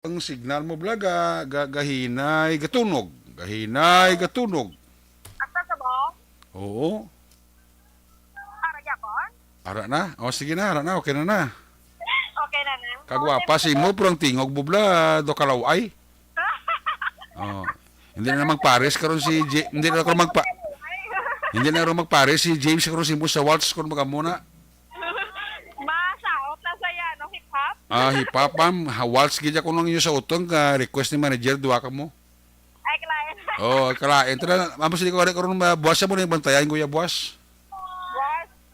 Ang signal mo bla gahinay gatunog. Gahinay gatunog. Asa sa mo? Oo. Ara gyapon? Ara na. O sige na, ara na. Okay na na. Okay na na. Kagwapa si mo purang tingog bubla do kalaway. Oh. Hindi na namang pares karon si hindi na karon magpa hindi na karon magpares si James karon si mo sa waltz kon magamuna. Masaot na saya no hip hop. Hip hop ma'am, waltz gid ko lang inyo sa utong ka request ni manager duwa ka mo. Ay client. Oh, kalain tara mamo sila ko karon buwas mo ni bantayan ko ya buwas.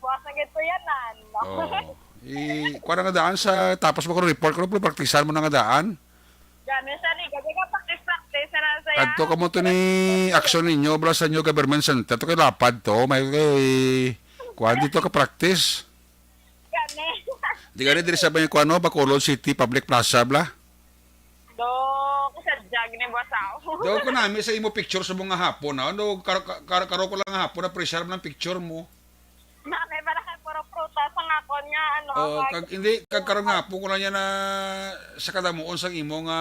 Boss na gito yan nan. No? Oh. Kuha nga daan sa tapos mo ko report ko praktisan mo na nga daan. Gani sa ni gagi ka practice na saya. Adto ka mo to ni aksyon ninyo bala sa inyo government center to kay lapad to may kay kuha dito ka practice. Gani. Di gani diri sa banyo kuano Bacolod City Public Plaza bla. Do kasadyag ni boss aw. Do ko nami sa imo picture sa mga hapon na do karo ko lang nga hapon na preserve ng picture mo. Na may para kay puro prutas ang akon nga ano. Kag hindi kag karon nga po ko lang yan na sa kadamuon sang imo nga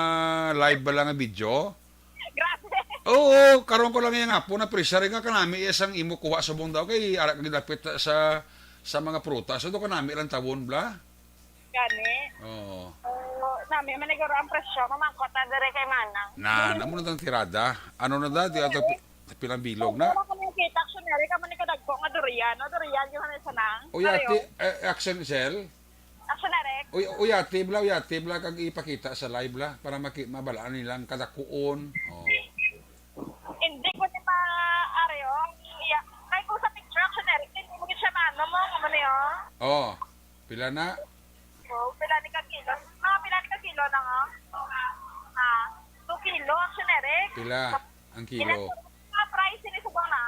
live ba lang nga video. Grabe. Oo, karon ko lang yan nga po na preserve nga kanami isang imo kuha sa buong daw kay ara kag dapit sa mga prutas. So do kanami lang tawon bla. Gani. Oo. Nami man siguro ang presyo mamangkot na dire kay manang. Namo na tang tirada. Ano na da di ato pilang bilog na. Wala ka nang kita aksiyonary ka man ni kadagko nga durian. O durian yung hanin sanang. Uyati action cell. Aksiyonary. Uyati bla kag ipakita sa live bla para mabalaan nilang kadakuon. Oh. Hindi ko ni ma-areo. Kaya kung sa picture aksiyonary, hindi mo siya maano mo. Ano niyo? Oh. Pila na? Oh, pila ni ka kilo. Mga pila ni ka kilo na nga. 2 kilo aksiyonary. Pila ang kilo? Mga price ni subong na.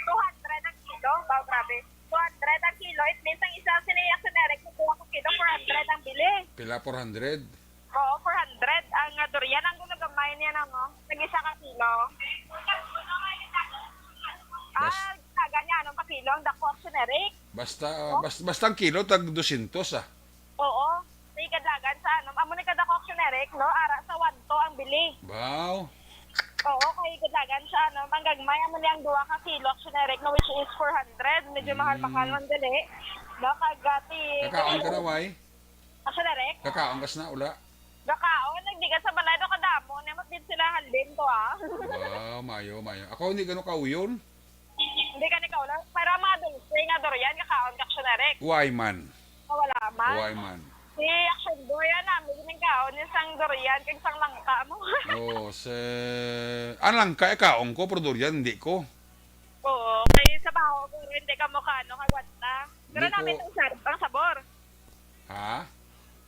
200 ang kilo. Wow, grabe. 200 ang kilo. It means ang isa sini aksiyonary kukuha ko kilo 400 ang bili. Pila 400? Oo, 400. Ang durian ang gunagamay niya na mo. Nag-isa ka kilo. Ganyan, anong pa kilo? Ang dako aksiyonary. Basta ang kilo tag 200 ah. Oo. Sa ikadlagan sa ano. Amo ni kada ko aksiyonary, no? Ara sa 1 to ang bili. Wow. Oo, kay ikadlagan sa ano. Manggagmay amo niyang 2 ka kilo aksiyonary, no? Which is 400. Medyo mahal-mahal man dali. No? Kagati. Kakaon ka na, way? Aksiyonary? Kakaon kas na, ula. Gakaon, nagdi ka sa balay do kadamo. Nemot din sila halin to ah. Wow, mayo. Ako hindi gano'n kauyon. Hindi ka ni kaulang. Para mga dulce nga durian, kakaon ka aksiyonary. Why man? Wala man. Why man? Si action durian namin yung kaon yung sang durian kag sang langka mo. Oh, lang ka kaon ko, pero durian hindi ko. Oo, kay sa baho ko hindi ka mo kano kagwanta. Pero Hindi ko- namin ang sabor. Ha?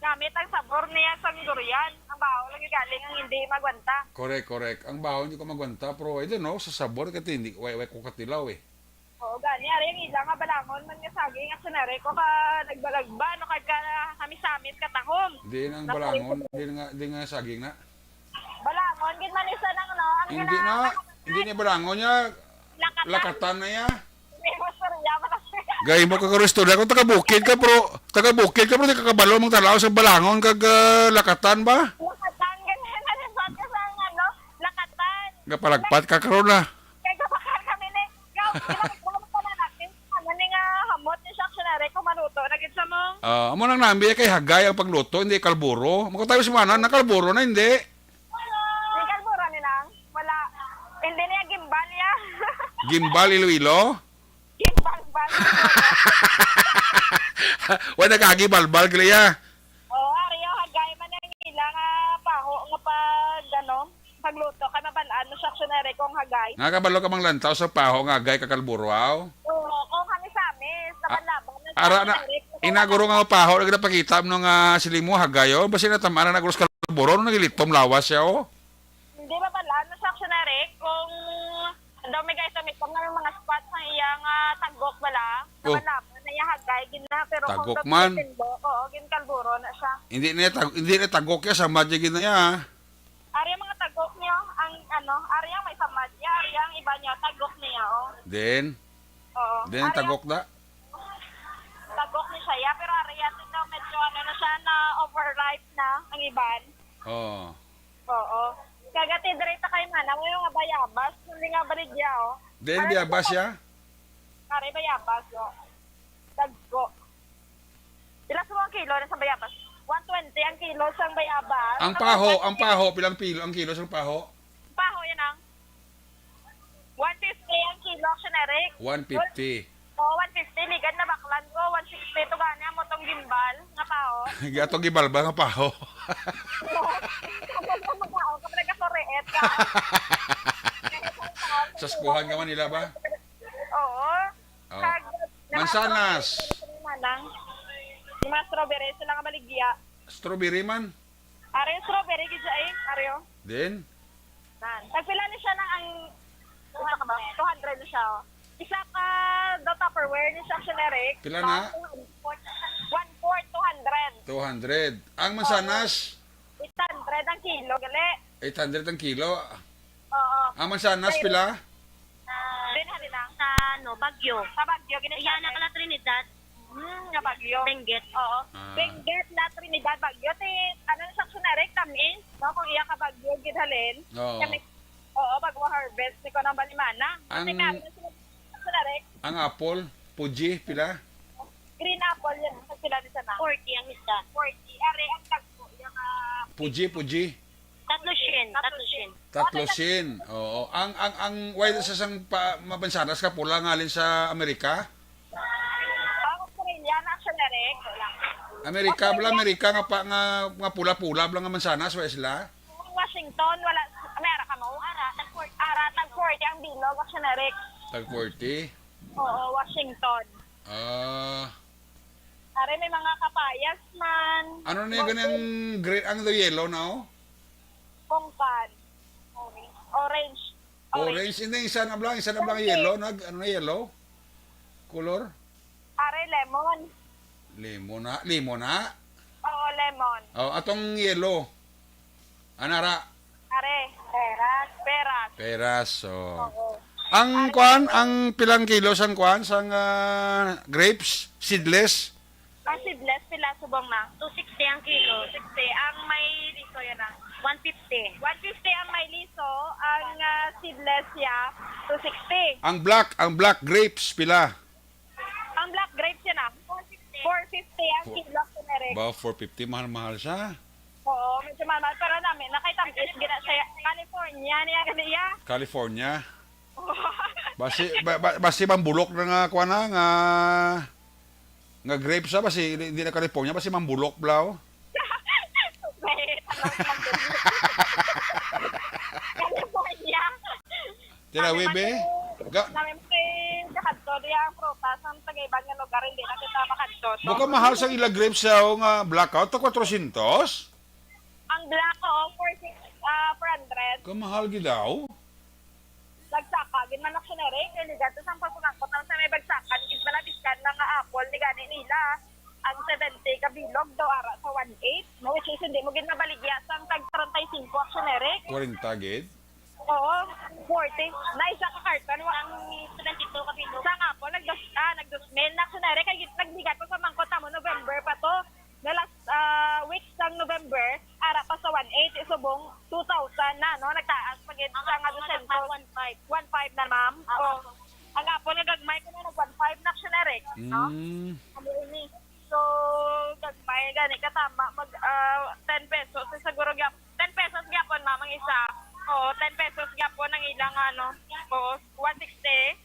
Gamit ang sabor niya sang durian. Ang baho lang yung galing ang hindi magwanta. Correct. Ang baho hindi ko magwanta, pero I don't know, sa sabor kasi hindi way ko katilaw eh. Oo, gani ari yung ilang nga balangon man nga saging at sunare ko ka nagbalagba no kay ka kami samit katahom. Hindi na ang balangon, hindi nga saging na. Balangon gid man isa nang no ang Hindi na balangon niya, lakatan na ya. May masarya man Gay mo ka restorant kung taga-bukid ka pero di ka kabalo mong talaw sa balangon kag lakatan ba? lakatan ganyan na rin ka sa ano lakatan. Gapalagpat ka karon na. Kay kabakal kami ni gaw ginagawa pa na natin ano ni nga hamot ni saksyonary ko maluto na gid sa mong Amo nang nambi kay hagay ang pagluto, hindi kalburo. Mako tayo si mana na kalburo na hindi. Di kalbura ni nang wala hindi niya gimbal ya. Gimbal Iloilo. Gimbal. Wala kagi balbal gliya. Oh, ariyo hagay man ang ilang paho nga pag ano pagluto kay mabalaan mo saksyonary kong hagay. Nga kabalo ka mang lantaw sa paho nga hagay ka kalburo aw. Oo, kung kami sa amin laban-laban na Ara na inaguro nga paho nagpakita mo nga silimo hagayo basi na tamana na gros kalburo no nagilitom lawas siya oh. Hindi mabalaan mo saksyonary kung daw may guys may kung mga spots sa iyang tagok bala. Oh. Laban-laban na iya hagay gina pero Tagok kung man. Oo, gin kalburo na siya. Hindi na tagok ya sa madjig na ya. Ari ang mga tagok niyo ang ano, ari ang may samad niya, ari ang iba niya tagok niya oh. Then Oo. Ari tagok na. tagok ni siya, pero ari yan daw medyo ano na siya na overripe na ang iban. Oh. Oo. Kagati direta kay mana mo yung nga bayabas, hindi nga baligya oh. Then biyabas ya. Kare bayabas oh. Dagko. Ilang sa mga kilo na sa bayabas? 120 ang kilo sa bayabas. Ang paho, pilang pilo ang kilo sa paho? Paho yan ang 150 ang kilo, generic. 150. Oo, 150. Ligad na baklan ko. 160 to gani mo tong gimbal. Nga paho. Gatong gibalba nga paho. Kapag ka mag-ao, kapag nagkasoriet ka. Saskuhan ka man nila ba? Oo. Oh. Mansanas. Manang. Yung mga strawberry, sila nga baligya. Strawberry man. Are yung strawberry, gidya eh. Are yung. Then, Nagpila ni siya ng ang 200 na siya. Oh. Isa ka the Tupperware ni siya generic. Pila na? 1/4, 200. 200. Ang mansanas, 800 ang kilo, gali. 800 ang kilo. Oo. Ang mansanas, pila? Din na. Sa Baguio. Sa Baguio, ginisa. Yan, nakala Trinidad. Nga Baguio. Benguet. Oo. Ah. Benguet na Trinidad, Baguio. Ano na siya generic, tamis. No, kung iya ka Baguio, gidhalin. Oo. Oo, harvest ni ko ng balimana. Kasi Ang- meron na sila generic. Ang apple, Fuji, pila? Green apple yan. Sa sila ni sana. 40 ang isa. 40. Are, ang tagpo. Yung Fuji. tatlo shin. Tatlo sin. Oo. Ang white sa sang mabansanas ka pula ngalin sa Amerika. Ang Australia na generic. Amerika nga pa nga pula-pula blang nga mansanas wa sila. Washington, wala. Amerika mo. Tag 40 ang bilog. Ang generic. Tag 40. Oo, Washington. Ah, Are, may mga kapayas man. ano na yung ganang green ang the yellow now? Kongkan. Orange. Orange. Hindi, isa na blang yellow. Ano na yellow? Color? Are, lemon. Limon na. Oo, lemon. Oh, atong yellow. Anara. Are, peras. Peras. Oh. Oo. Ang kwan, ang pilang kilo sang kwan, sang grapes, seedless. Ang seedless, pila subong na? 260 ang kilo. 60. Ang may liso yan na? 150. 150 ang may liso. Ang seedless ya, 260. Ang black grapes, pila. Ang black grapes yan na? 450 ang kilo, generic. Ba, 450, mahal siya. Oo, medyo mahal. Pero namin, nakaitamkis, gina sa California niya, ganiya. California. Basi mambulok na nga kwan na, nga grapes sa, basi hindi na California, basi mambulok blaw. Wait, California. Tinawi be? Namin may kakadto diya ang prutas ang tagaibang nga lugar, hindi na kita makadto. Buka mahal sa ila grapes sa nga blackout, ta 400. Ang black ko, 400. Kamahal gidaw. Nagsaka, ginman ako generic, hindi gato sa pagpungakot ng sa may bagsakan, isbalabiskan lang nga apple, ni gani nila. Ang 70 kabilog do ara sa 1.8, no, which is hindi mo ginabaligya sa tag 35 ang generic. 40 gid. Oo, 40. Na isa ka karton, ang 72 kabilog. Sa apple, nagdosmil na generic, kaya nagbigat ko sa mangkot mo, November pa to. Na last weeks ng November, ara pa sa 1.8, isubong 2,000 na, no? Nagtaas pag sa nga doon 1.5 na, ma'am. Oo. Ang apple na gagmay ko na nag-1.5 na generic, no? Ano ini? So, gagmay, gani katama, mag 10 pesos. So, siguro 10 pesos gyapon, ma'am, ang isa. Oo, 10 pesos gyapon ang ilang, oo, 160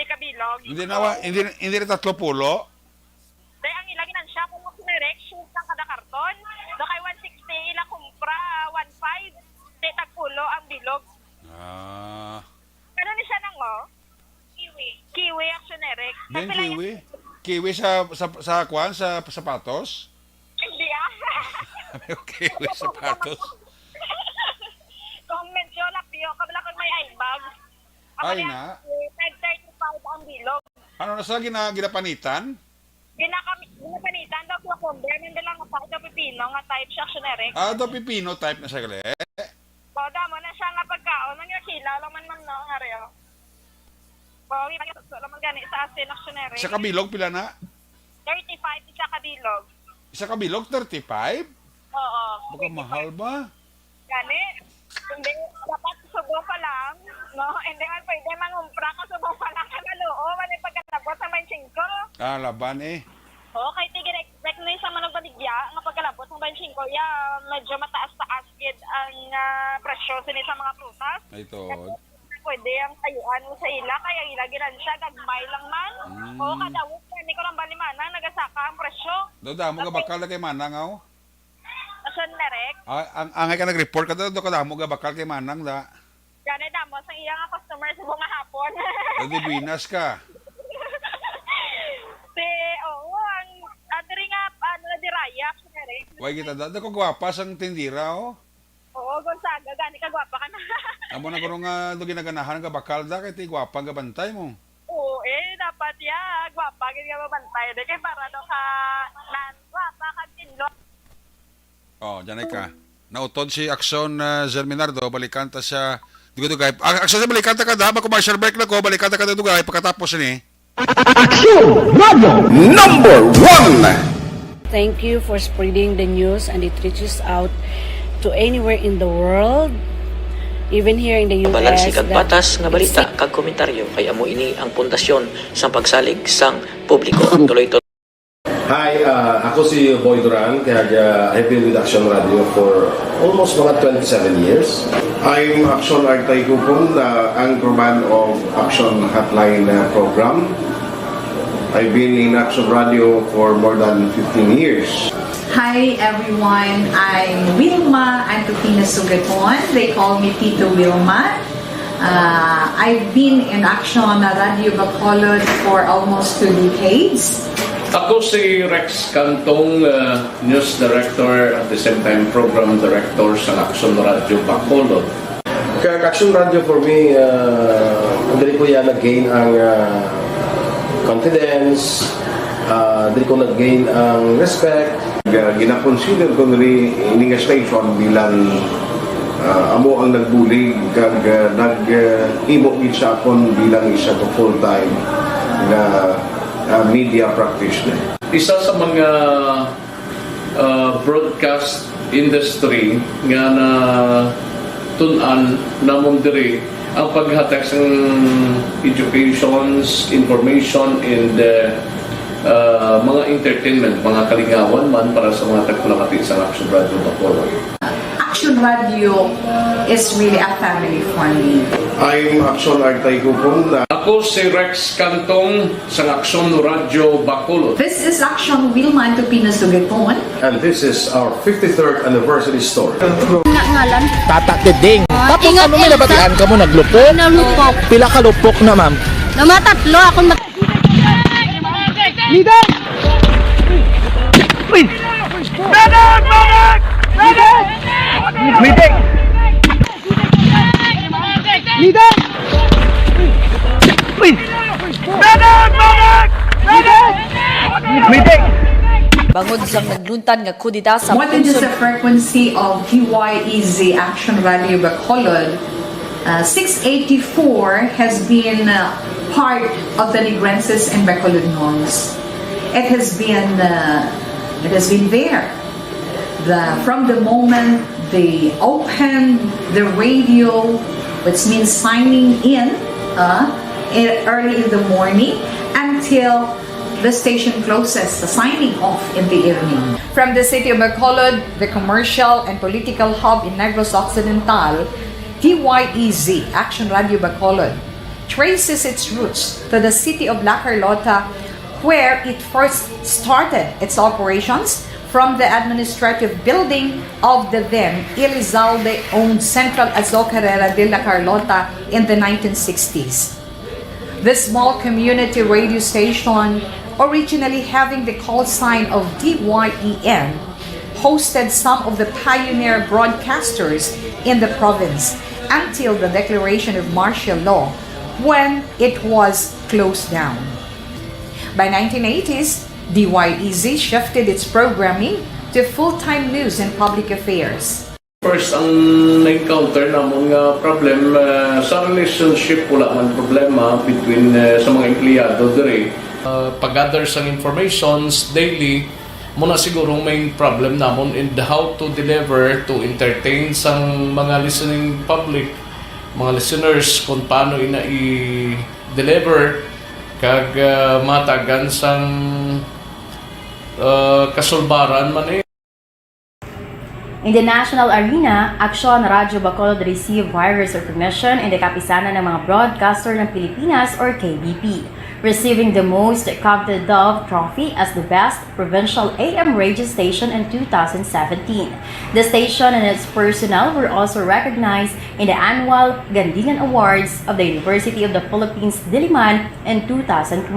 kabilog. Hindi na 30. Dahil ang ilagin siya kung generic, shoes ng kada karton. Do kay 160 ilang kumpra, 1.5. Di tagpulo ang bilog. Ah. Ano ni siya nang Kiwi ang generic. Then kiwi. Kiwi sa kwan, sa sapatos. Hindi Kiwi sa sapatos. Kung medyo lapio, kabila kung may eye bag. Ay na. 35 ang bilog. Ano na sa ginapanitan? Ginapanitan daw sa kumbre, hindi lang sa ito pipino nga type siya generic. Do pipino type na siya gali. Boda mo na siya nga pagkaon, nang yung kila, laman man no, nga rin. Bawi, laman gani sa asin ng generic. Isa kabilog pila na? 35 isa kabilog. Isa kabilog 35? Oo. Baka mahal ba? Gani, hindi, dapat subo pa lang, no? Hindi man pwede mangumpra ka subo pa lang ka naloo, mali pagkalabot sa 25. Ah, laban eh. Oo, kahit tigil-expect na yung sa manong baligya, nga pagkalabot ng 25, medyo mataas-taas gid ang presyo sini sa mga prutas. Ito. Pwede ang tayuan mo sa ila, kaya ila giran siya, gagmay lang man. Oo, kada week, hindi ko lang balimanang, nagasaka ang presyo. Doda mo ga bakal kay Manang aw. Asan merek, Ang angay ka nag-report ka do ka mo ga bakal kay Manang da. gani damos ang iya nga customer sa bunga hapon. Dodo binas ka. Oo, ang adri nga, diraya, merek. Way kita da ko gwapa sang tindira oh. Oo, Gonzaga, gani ka gwapa ka na. Amo na kuno nga do ginaganahan ka bakal da kay ti gwapa nga bantay mo. Oo, dapat ya, gwapa, gani ka mabantay. De, kay para daw ka, gwapa ka tinlo. Oh, janay ka. Nautod si Akson Zerminardo, balikan ta sa dugay. Akson balikan ta ka da, commercial break na ko, balikan ta ka dugay pagkatapos ni. Action Radio number 1. Thank you for spreading the news and it reaches out to anywhere in the world, even here in the US. Balansi kag that batas nga balita it's kag komentaryo kay amo ini ang pundasyon sa pagsalig sang publiko. Tuloy-tuloy Hi, ako si Boy Duran, kaya I've been with Action Radio for almost mga 27 years. I'm Action Artay Kupon, the anchorman of Action Hotline program. I've been in Action Radio for more than 15 years. Hi everyone, I'm Wilma Antofina Sugaton. They call me Tito Wilma. I've been in Action Radio Bacolod for almost 2 decades. Ako si Rex Cantong, News Director at the same time Program Director sa Action Radio Bacolod. Kaya Action Radio for me, dali ko yan nag-gain ang confidence, dali ko nag-gain ang respect. Gina-consider ko nili ini nga station bilang amo ang nagbulig kag nag-imo gid siya akon bilang isa to full-time na media practitioner. Isa sa mga broadcast industry nga na tun-an namon diri ang paghatag sa educations, information, and mga entertainment, mga kalingawan man para sa mga tagpulakati sa Action Radio Bacolod. Action Radio is really a family for me. I'm Action Artay Kupon. Ako si Rex Cantong sa Action Radio Bacolod. This is Action Wilma Antofina Sugaton. And this is our 53rd anniversary story. ngalan. Tata Tiding. Tapos ingat, ano may nabatian ka mo naglupok? Nalupok. Pila ka lupok na ma'am? Namatatlo ako Leader! Uy! Medic! Medic! Medic! Medic! Leader! Uy! Medic! Medic! Medic! Medic! Bangod sang nagluntan nga kudita sa More than just the frequency of DYEZ Action Radio Bacolod, 684 has been part of the Negrenses and Bacolodnons. It has been there. From the moment they opened the radio, which means signing in early in the morning, until the station closes, the signing off in the evening. From the city of Bacolod, the commercial and political hub in Negros Occidental, DYEZ, Action Radio Bacolod, traces its roots to the city of La Carlota, where it first started its operations from the administrative building of the then Elizalde-owned Central Azocarrera de La Carlota in the 1960s. The small community radio station, originally having the call sign of DYEN, hosted some of the pioneer broadcasters in the province until the declaration of martial law, when it was closed down. By 1980s, DYEZ shifted its programming to full-time news and public affairs. First, ang na-encounter namon nga problem sa relationship, wala man problema between sa mga empleyado diri. Pag-gather sa informations daily muna siguro main problem namon in the how to deliver to entertain sang mga listening public, mga listeners kung paano ina i-deliver kag matagan sang kasulbaran man eh. In the national arena, Aksyon Radyo Bacolod received virus recognition in the kapisanan ng mga broadcaster ng Pilipinas or KBP, receiving the most coveted Dove Trophy as the best provincial AM radio station in 2017. The station and its personnel were also recognized in the annual Gandingan Awards of the University of the Philippines Diliman in 2020.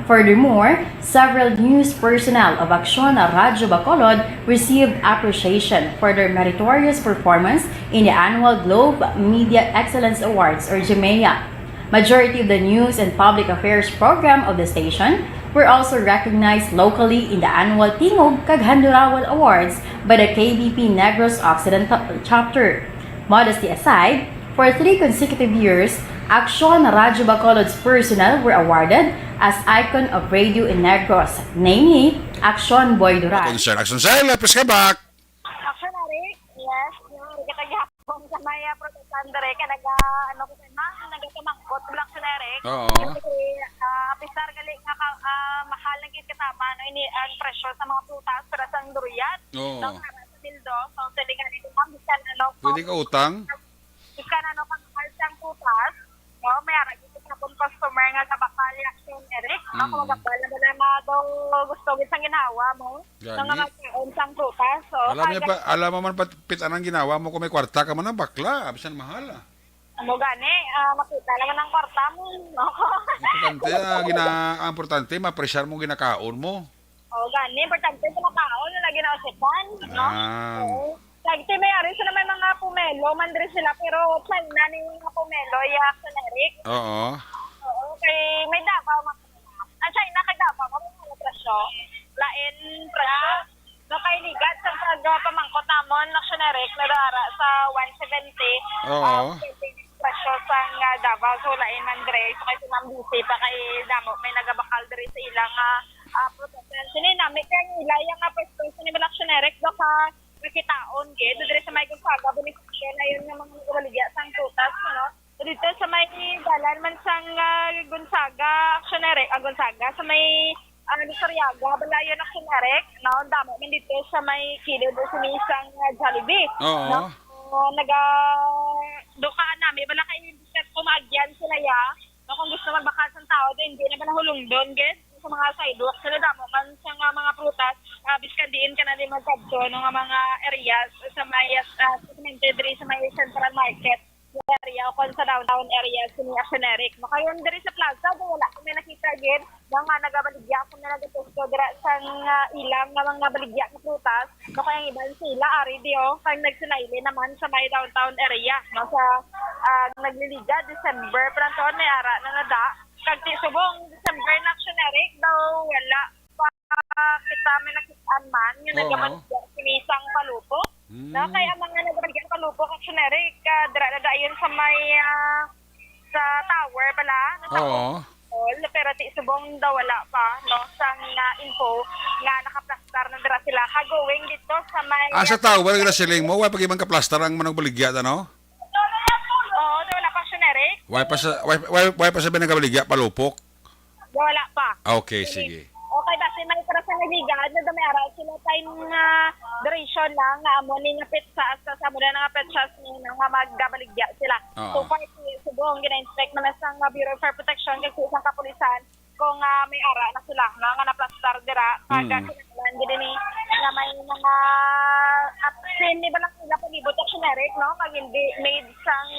Furthermore, several news personnel of Aksyon Radyo Bacolod received appreciation for their meritorious performance in the annual Globe Media Excellence Awards or GMEA. Majority of the news and public affairs program of the station were also recognized locally in the annual Tingog kag Handurawal Awards by the KBP Negros Occidental Chapter. Modesty aside, for 3 consecutive years, Aksyon Radyo Bacolod's personnel were awarded as icon of radio in Negros, namely Aksyon Boy Duran. Action, lapis ka back. Action na rin. Yes. Kita gihapon sa maya protestan dere ka ano ko sa nagatumangkot lang sa dere. Oo. Pisar gali nga mahal lang gid katama no ini ang presyo sa mga prutas para sa duruyat. Oo. No, para sa bildo. So pwede ka nito bisan ano. Pwede ka utang? Bisan ano pang mahal sang prutas. No, may ara gid sa pun customer nga kabakal action Eric. Ako magabal na ba daw gusto gid sang ginawa mo. Gani. Nga magkaon sang prutas. So Alam mo man pitan ang ginawa mo kung may kwarta ka man ang bakla, bisan mahal ah. Ano gani, makita naman ang kwarta mo. Importante ang importante mapresyar mo ginakaon mo. O gani, importante sa makaon na lagi na usipan. No? Lagi may ari sila may mga pumelo, mandre sila pero plan na ni mga pumelo, yak sa Eric. Oo. Oo, kay may Davao ang China kag Davao mo mga presyo. Lain presyo. No kay ligat sa pamangkot namon na Eric na dara sa 170. Oo. Presyo sa Davao so lain mandre so kay sinambisi pa kay damo may nagabakal diri sa ilang protection. Sini nami kay ilayang nga pwesto ni Aksyon Eric do ka makitaon gid diri sa may Gonzaga benepisyo na yun nga mga kabaligya sang tutas no. Dito sa may dalan man sang Gonzaga Aksyon Eric Gonzaga sa may Soriaga balayon Aksyon Eric no damo man dito sa may kilid sa isang Jollibee. Oo. No duka nami bala kay kumagyan sila ya no kung gusto magbakal sang tao din hindi na ba nahulong doon gid sa mga sidewalk sila damo man sa mga prutas biskan diin ka na din magkadto no nga mga areas sa may diri sa may Central Market area o sa downtown area sa Aksyon Eric no kayon diri sa plaza do wala kami nakita gid nga nagabaligya ko na nagatusto dira sa ilang nga mga baligya nga prutas no kay iban sila ari dio kay nagsinayli naman sa may downtown area no sa nagliliga December pero tuon may ara na nada kag subong December na Aksyon Eric daw wala pa kita may nakitaan man yung nagabaligya sinisang palupo na kay ang mga nagabaligya palupo Aksyon Eric dira na dayon sa may sa tower pala Oo. pero ti subong daw wala pa no sang info nga nakaplastar na dira sila kagowing dito sa may Sa tower gila siling mo, way pag ibang kaplastar ang manang baligya no? wala pa Aksyon Eric Way pa sa binagabaligya palupok. wala pa Okay, sige. okay basta may para sa nagigad na may ara sila time duration lang nga amo ni nga petsa sa muna nga petsa ni nga maggabaligya sila. So far subong gina-inspect man sa Bureau of Fire Protection kag sa kapulisan kung may ara na sila nga naplastar dira kada kinahanglan gid ni nga may mga absent ni balang sila palibot Aksyon Eric no kag hindi made sang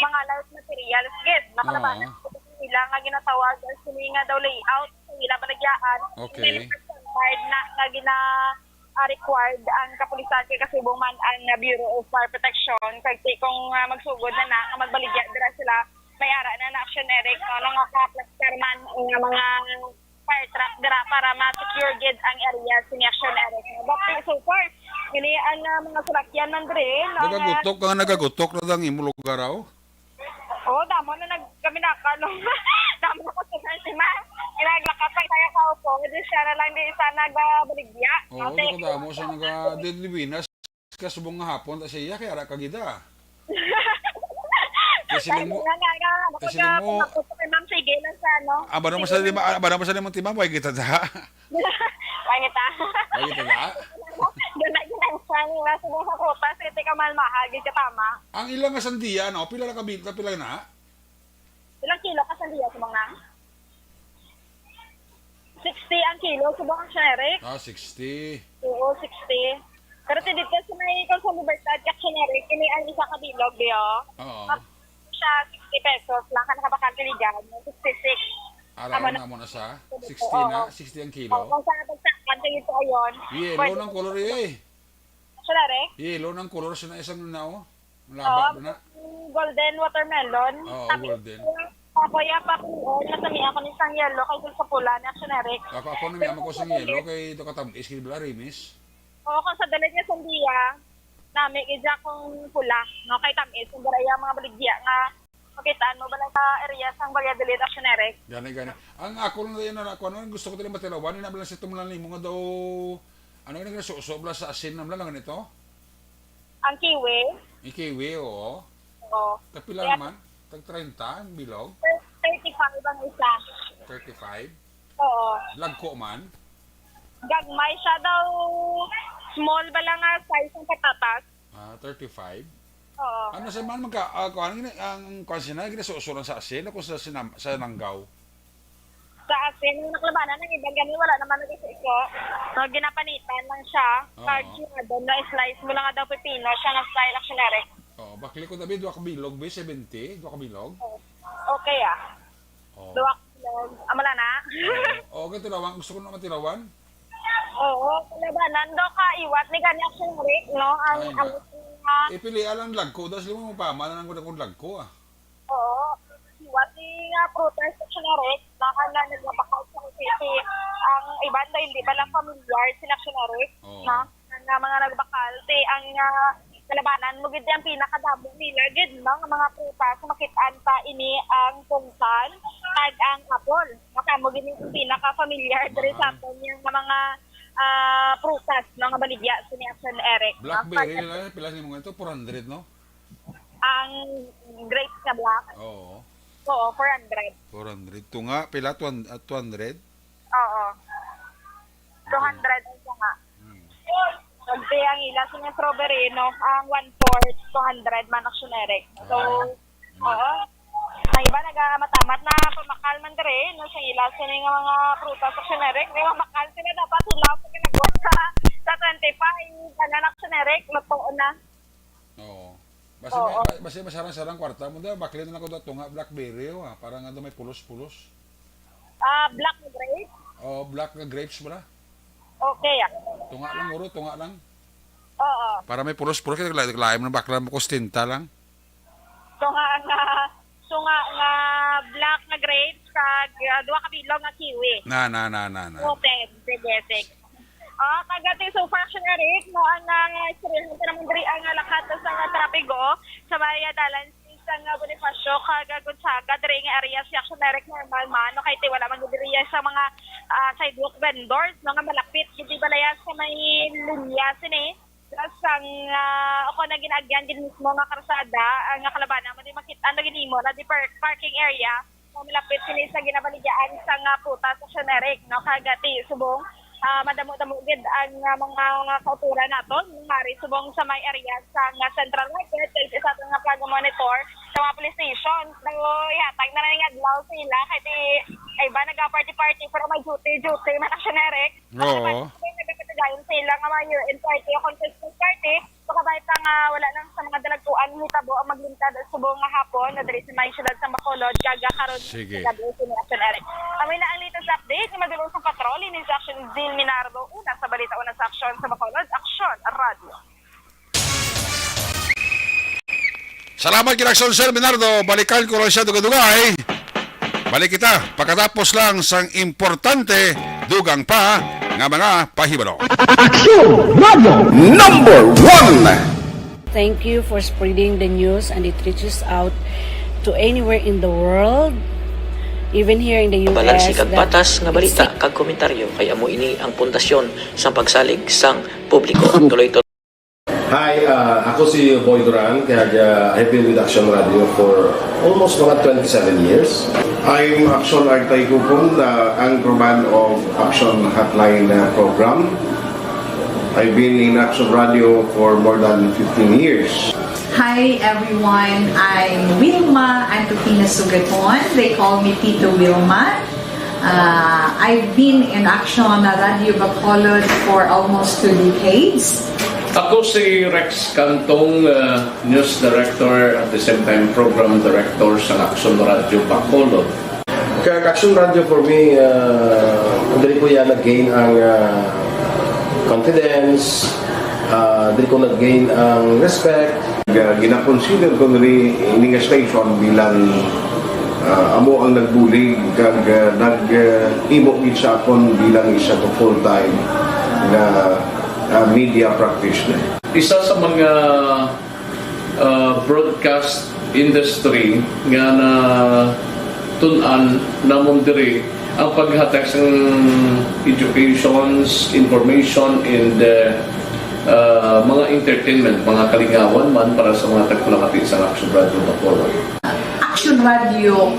mga light materials gid nakalabanan sila nga ginatawag sini nga daw layout sa ila balagyaan. Okay. Na required ang kapulisan kay kasubong man ang Bureau of Fire Protection kay kung magsugod na magbaligya dira sila may ara na Aksyon Eric no nga ka-plaster man nga mga fire truck dira para ma-secure gid ang area sa Aksyon Eric. But so far kini ang mga sulakyan man dire Nagagutok na ang imo lugar raw. damo na kami nakano. Amo ko si ma'am. Inaglakap pa tayo sa upo. Hindi siya na lang di isa nagbaligya. Oo, di ko damo sa nag-Diliwinas. Kasubong nga hapon, ta siya, kaya ra kagida. Kasi mo, kasi mo, kay ma'am sige lang sa ano. abano mo sa mong timang, wag kita da. Pangita. Wag kita da. Doon na ginasang na sa mga kupas. Ito ka malmahal. Gid ka tama. Ang ilang nga sandiya, no? Pila na kabita, pila na? Ilang kilo ka sa diya sa mga? 60 ang kilo. Subang siya, Eric. 60. Oo, 60. Pero tidit ka sa may kung sa Libertad, Eric, kini ang isa ka bilog, diyo. Oo. Siya 60 pesos lang ka nakabakal kiligan. 66. Araw na mo na sa 60 na, 60 ang kilo. Kung saan pagsakan kayo ito ayon. Yellow ng color eh. Siya, Eric? Yellow ng color siya na isang na, oh. Laba na. Golden watermelon. Oo, golden. Kaya pa ko, nasami ako ng isang yellow kay sa pula na generic. Ako na may ko sa yellow kay ito katamis, kay Bla Rimis. Oo, kung sa dalit niya sa diya, nami kaya kong pula, no, kay tamis, kung daraya mga baligya nga, makitaan mo ba lang sa area sang bagya dalit at generic? Gani. Ang ako lang yan na ako, ano, gusto ko talaga matilawan, na lang sa tumulan mo nga daw, ano yung nagsusobla sa asin na lang ito? Ang kiwi? Yung kiwi, oo. Oo. Kapila naman? Tag 30, ang bilog? 35 ang isa. 35? Oo. Lagko man? Gagmay siya daw, small ba lang nga size ng patatas? 35? Oo. Ano sa man ang kansina, ginasusulan sa asin, ako sa nanggaw? Sa asin, yung naklabanan ng ibang ganun, wala naman nag-isiko. No, ginapanitan lang siya. Card siya doon, na-slice mo lang nga daw pipino, siya na style ang generic. Oh, bakli ko David, 2 kabilog, 70, 2 kabilog. Okay Oh. 2 kilog. Amala na? Okay, tilawan. Gusto ko naman tilawan. Oo, kalabanan daw ka iwat ni ganyan generic, no? Pili alang lagko, dahil mo mapama na ng lagko ah. Oo, iwat ni prutas sa generic, na naglabakaw sa city. Ang iba na hindi ba lang familiar sila generic, no? Ang mga nagbakal, ang kalabanan mo gid ang pinakadamo nila gid no nga mga prutas makitaan pa ini ang pungkan kag ang apple maka mo gid ang pinaka familiar diri sa aton yung mga prutas no nga baligya sini Action Eric. Blackberry nila pila ni mo ito 400 no? Ang grapes nga black. Oo. Oo, 400. 400. Tunga pila 200? Oo. 200 ang tunga. Pagti ang ila sa strawberry, no, ang 1/4, 200 man ang generic. So, oo. Ang iba nagamatamat na pamakal man dire, no, sa ila sa mga prutas sa generic. May mamakal sila dapat sila sa ginagawa sa 25, na generic, luto na. Oo. Basta masarang-sarang kwarta mo daw, bakli na ako daw tunga blackberry, para nga daw may pulos-pulos. Black na grapes? Oh, black na grapes ba? Okay, Tunga lang, uro, tunga lang. Oo. Para may pulos-pulos, kaya laim na bakla mo kustinta lang. Tunga nga black na grapes, kag 2 kabilog nga kiwi. Na. Okay, sige. Kagati so far generic, no, ang experience naman diri ang lakat sa trapigo, sa Maya Dalan, sa Bonifacio, kag Gonzaga, diri nga area siya generic normal man, no, kay ti wala man diri sa mga sidewalk vendors, no, nga malapit, hindi balaya sa may lunya sini. Tapos ang ako na ginagyan din mismo nga karsada, ang kalabanan mo di makita, ang naginimo na di parking area, no, malapit sini sa ginabaligyan sa prutas sa generic, no, kagati subong madamo-damo gid ang mga kauturan naton mari subong sa may area sa Central Market sa aton nga plaga monitor sa mga police station nang ihatag na nga adlaw sila kay ay ba naga-party pero may duty man ang generic. Oo. Nagpapatagayon sila nga mga year-end party o contestant party so kabay pa nga wala nang sa mga dalagkuan hitabo ang maglintad subong nga hapon na diri sa may syudad sa Bacolod kaga karon sa gabi sa Action. Amoy na ang latest update ni madulong sa patrol ni Action Zil Minardo una sa balita una sa Action sa Bacolod Action Radio. Salamat Action Sir Minardo, balikan ko lang siya dugay-dugay. Balik kita pagkatapos lang sang importante dugang pa nga mga pahibalo. Action Radio #1. Thank you for spreading the news and it reaches out to anywhere in the world. even here in the US, Balansi kag that patas nga balita it's- kag komentaryo kay amo ini ang pundasyon sa pagsalig sang publiko. Tuloy Hi, ako si Boy Duran, kaya I've been with Action Radio for almost mga 27 years. I'm Action Artay Kupon, anchorman of Action Hotline program. I've been in Action Radio for more than 15 years. Hi everyone, I'm Wilma Antofina Sugaton. They call me Tito Wilma. I've been in Action Radio Bacolod for almost 2 decades. Ako si Rex Cantong, News Director at the same time Program Director sa Action Radio Bacolod. Kaya Action Radio for me, dali ko yan nag-gain ang confidence, dali ko nag-gain ang respect. Gina-consider ko nili ini nga station bilang amo ang nagbulig kag nag-imo siya akon bilang isa to full-time na media practitioner. Isa sa mga broadcast industry nga na tun-an namon diri ang paghatag sa educations, information, and mga entertainment, mga kalingawan man para sa mga tagpalakati sa Action Radio Bacolod. Action Radio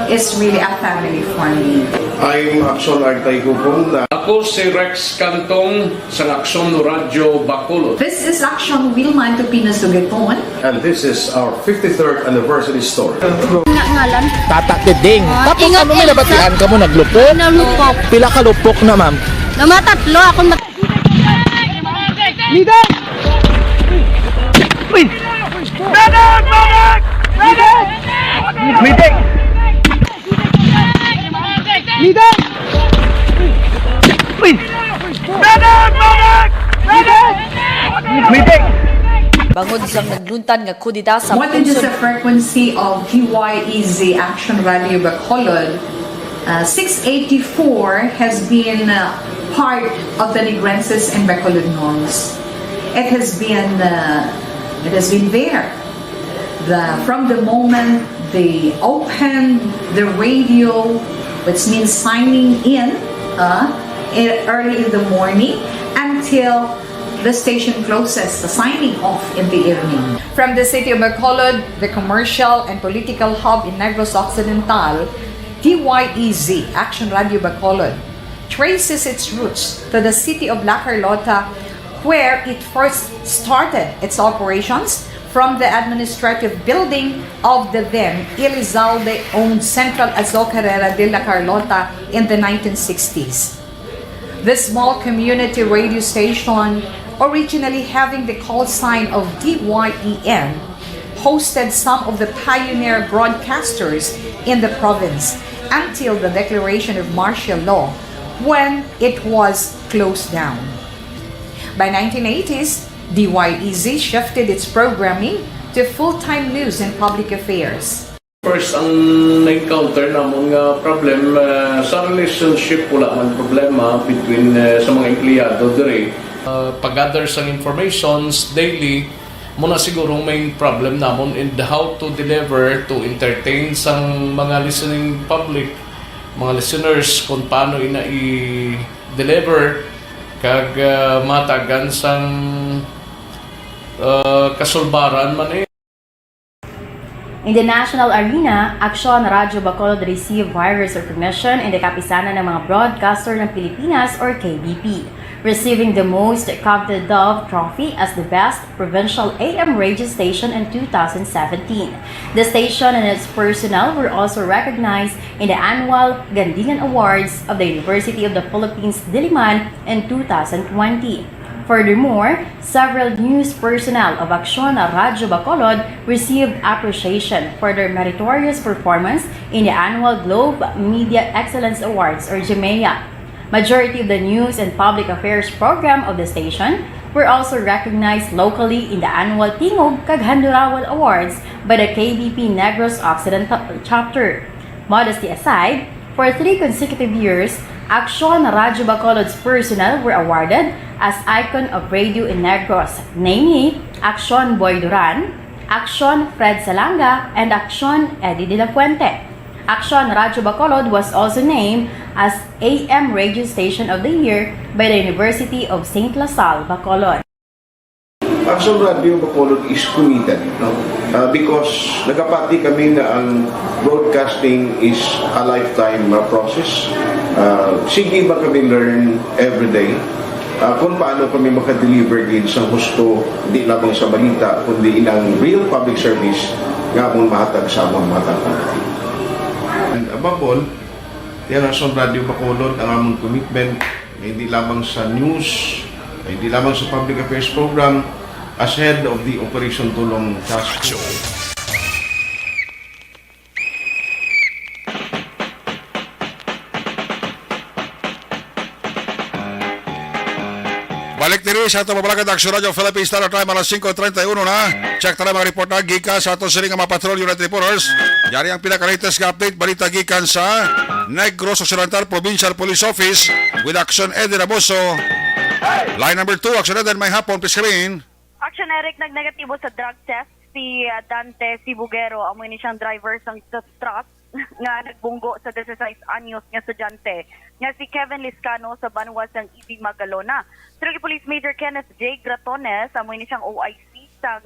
is really a family for me. I'm Action Artay Kupon. Ako si Rex Cantong sa Action Radio Bacolod. This is Action Wilma Antofina Sugaton. And this is our 53rd anniversary story. ngalan. Tata Tiding. Tapos ingat, ano may Elsa. nabatian ka mo naglupok? Nalupok. Pila ka lupok na ma'am? Namatatlo ako Liday! Uy! Medic! Medic! Medic! Medic! Liday! Uy! Medic! Medic! Medic! Medic! Bangod sang nagluntan nga kudita sa More than just the frequency of DYEZ Action Radio Bacolod, 684 has been part of the Negrenses and Bacolodnons. It has been there. From the moment they opened the radio, which means signing in early in the morning, until the station closes, the signing off in the evening. From the city of Bacolod, the commercial and political hub in Negros Occidental, DYEZ Action Radio Bacolod traces its roots to the city of La Carlota, where it first started its operations from the administrative building of the then Elizalde-owned Central Azocarera de La Carlota in the 1960s. This small community radio station, originally having the call sign of DYEN, hosted some of the pioneer broadcasters in the province until the declaration of martial law, when it was closed down. By 1980s, DYEZ shifted its programming to full-time news and public affairs. First, ang na-encounter na mga problem sa relationship, wala man problema between sa mga empleyado dire. Pag-gather sa informations daily, muna siguro main problem namon in how to deliver to entertain sang mga listening public, mga listeners kung paano ina i-deliver kag matagan sang kasulbaran man In the national arena, Action Radio Bacolod received various recognition in the kapisanan ng mga broadcaster ng Pilipinas or KBP, receiving the most coveted Dove Trophy as the best provincial AM radio station in 2017. The station and its personnel were also recognized in the annual Gandingan Awards of the University of the Philippines Diliman in 2020. Furthermore, several news personnel of Action Radio Bacolod received appreciation for their meritorious performance in the annual Globe Media Excellence Awards or GMEA. Majority of the news and public affairs program of the station were also recognized locally in the annual Tingog kag Handurawan Awards by the KBP Negros Occidental chapter. Modesty aside, for 3 consecutive years, Action Radio Bacolod's personnel were awarded as icon of radio in Negros, namely Action Boy Duran, Action Fred Salanga, and Action Eddie De La Fuente. Action Radio Bacolod was also named as AM Radio Station of the Year by the University of St. LaSalle, Bacolod. Action Radio Bacolod is committed, no? Because nagapati kami na ang broadcasting is a lifetime process. Sige ba kami learn every day kung paano kami makadeliver din sa gusto, di lamang sa balita, kundi ilang real public service nga mong mahatag sa among matapang. And above all, yan ang Radio Bacolod, ang among commitment, hindi lamang sa news, hindi lamang sa public affairs program, as head of the Operation Tulong Task Force. Balik diri sa ato mabalagad Action Radio Philippines Standard Time alas 5:31 na. Check tayo mga report na gikan sa ato siling mga patrol United Reporters. Yari ang pinaka-latest nga update balita gikan sa Negros Occidental Provincial Police Office with Action Eddie Raboso. Line number 2, Action Eddie, may hapon, please screen. Action Eric, nagnegatibo sa drug test si Dante Sibugero, amo ni siyang driver sang truck nga nagbunggo sa 16 anyos nga estudyante nga si Kevin Liscano sa Banwas ng Ibig Magalona. Sir Police Major Kenneth J. Gratones, amo ni siyang OIC sang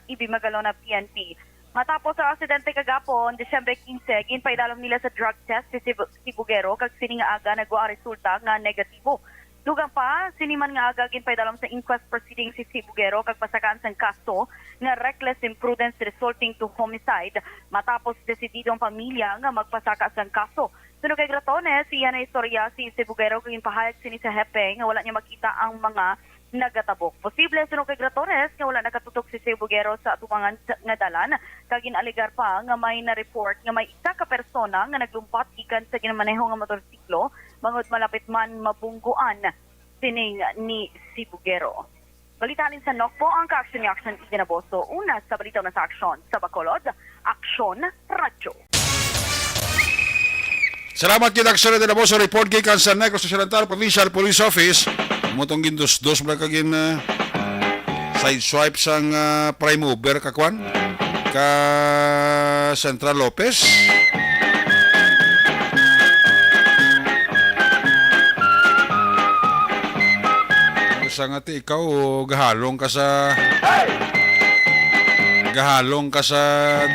Ibig Magalona PNP. Matapos sa aksidente kagapon, Desyembre 15, ginpaidalom nila sa drug test si Sibugero kag sini nga aga nagwa resulta nga negatibo. Dugang pa, siniman nga aga ginpaidalom sa inquest proceeding si Sibugero kag pasakaan sang kaso nga reckless imprudence resulting to homicide matapos desididong pamilya nga magpasaka sang kaso. Sunog kay Gratones, siya na istorya si Sibugero kag ginpahayag sini sa hepe nga wala niya makita ang mga nagatabok. Posible sunog kay Gratones nga wala nakatutok si Sibugero sa atubangan nga dalan kag ginaligar pa nga may na-report nga may isa ka persona nga naglumpat gikan sa ginamaneho nga motorsiklo bangod malapit man mabungguan sining ni Sibugero. Balitalin sa NOC po ang ka-action ni Action Idinaboso. Una sa balitaw na sa aksyon sa Bacolod, Action Radio. Salamat kita Action Idinaboso. Report gikan sa Negros Occidental Provincial Police Office. Mutong gindos-dos mo kagin side swipe sang prime mover kakwan ka Central Lopez. Sangati ikaw gahalong ka sa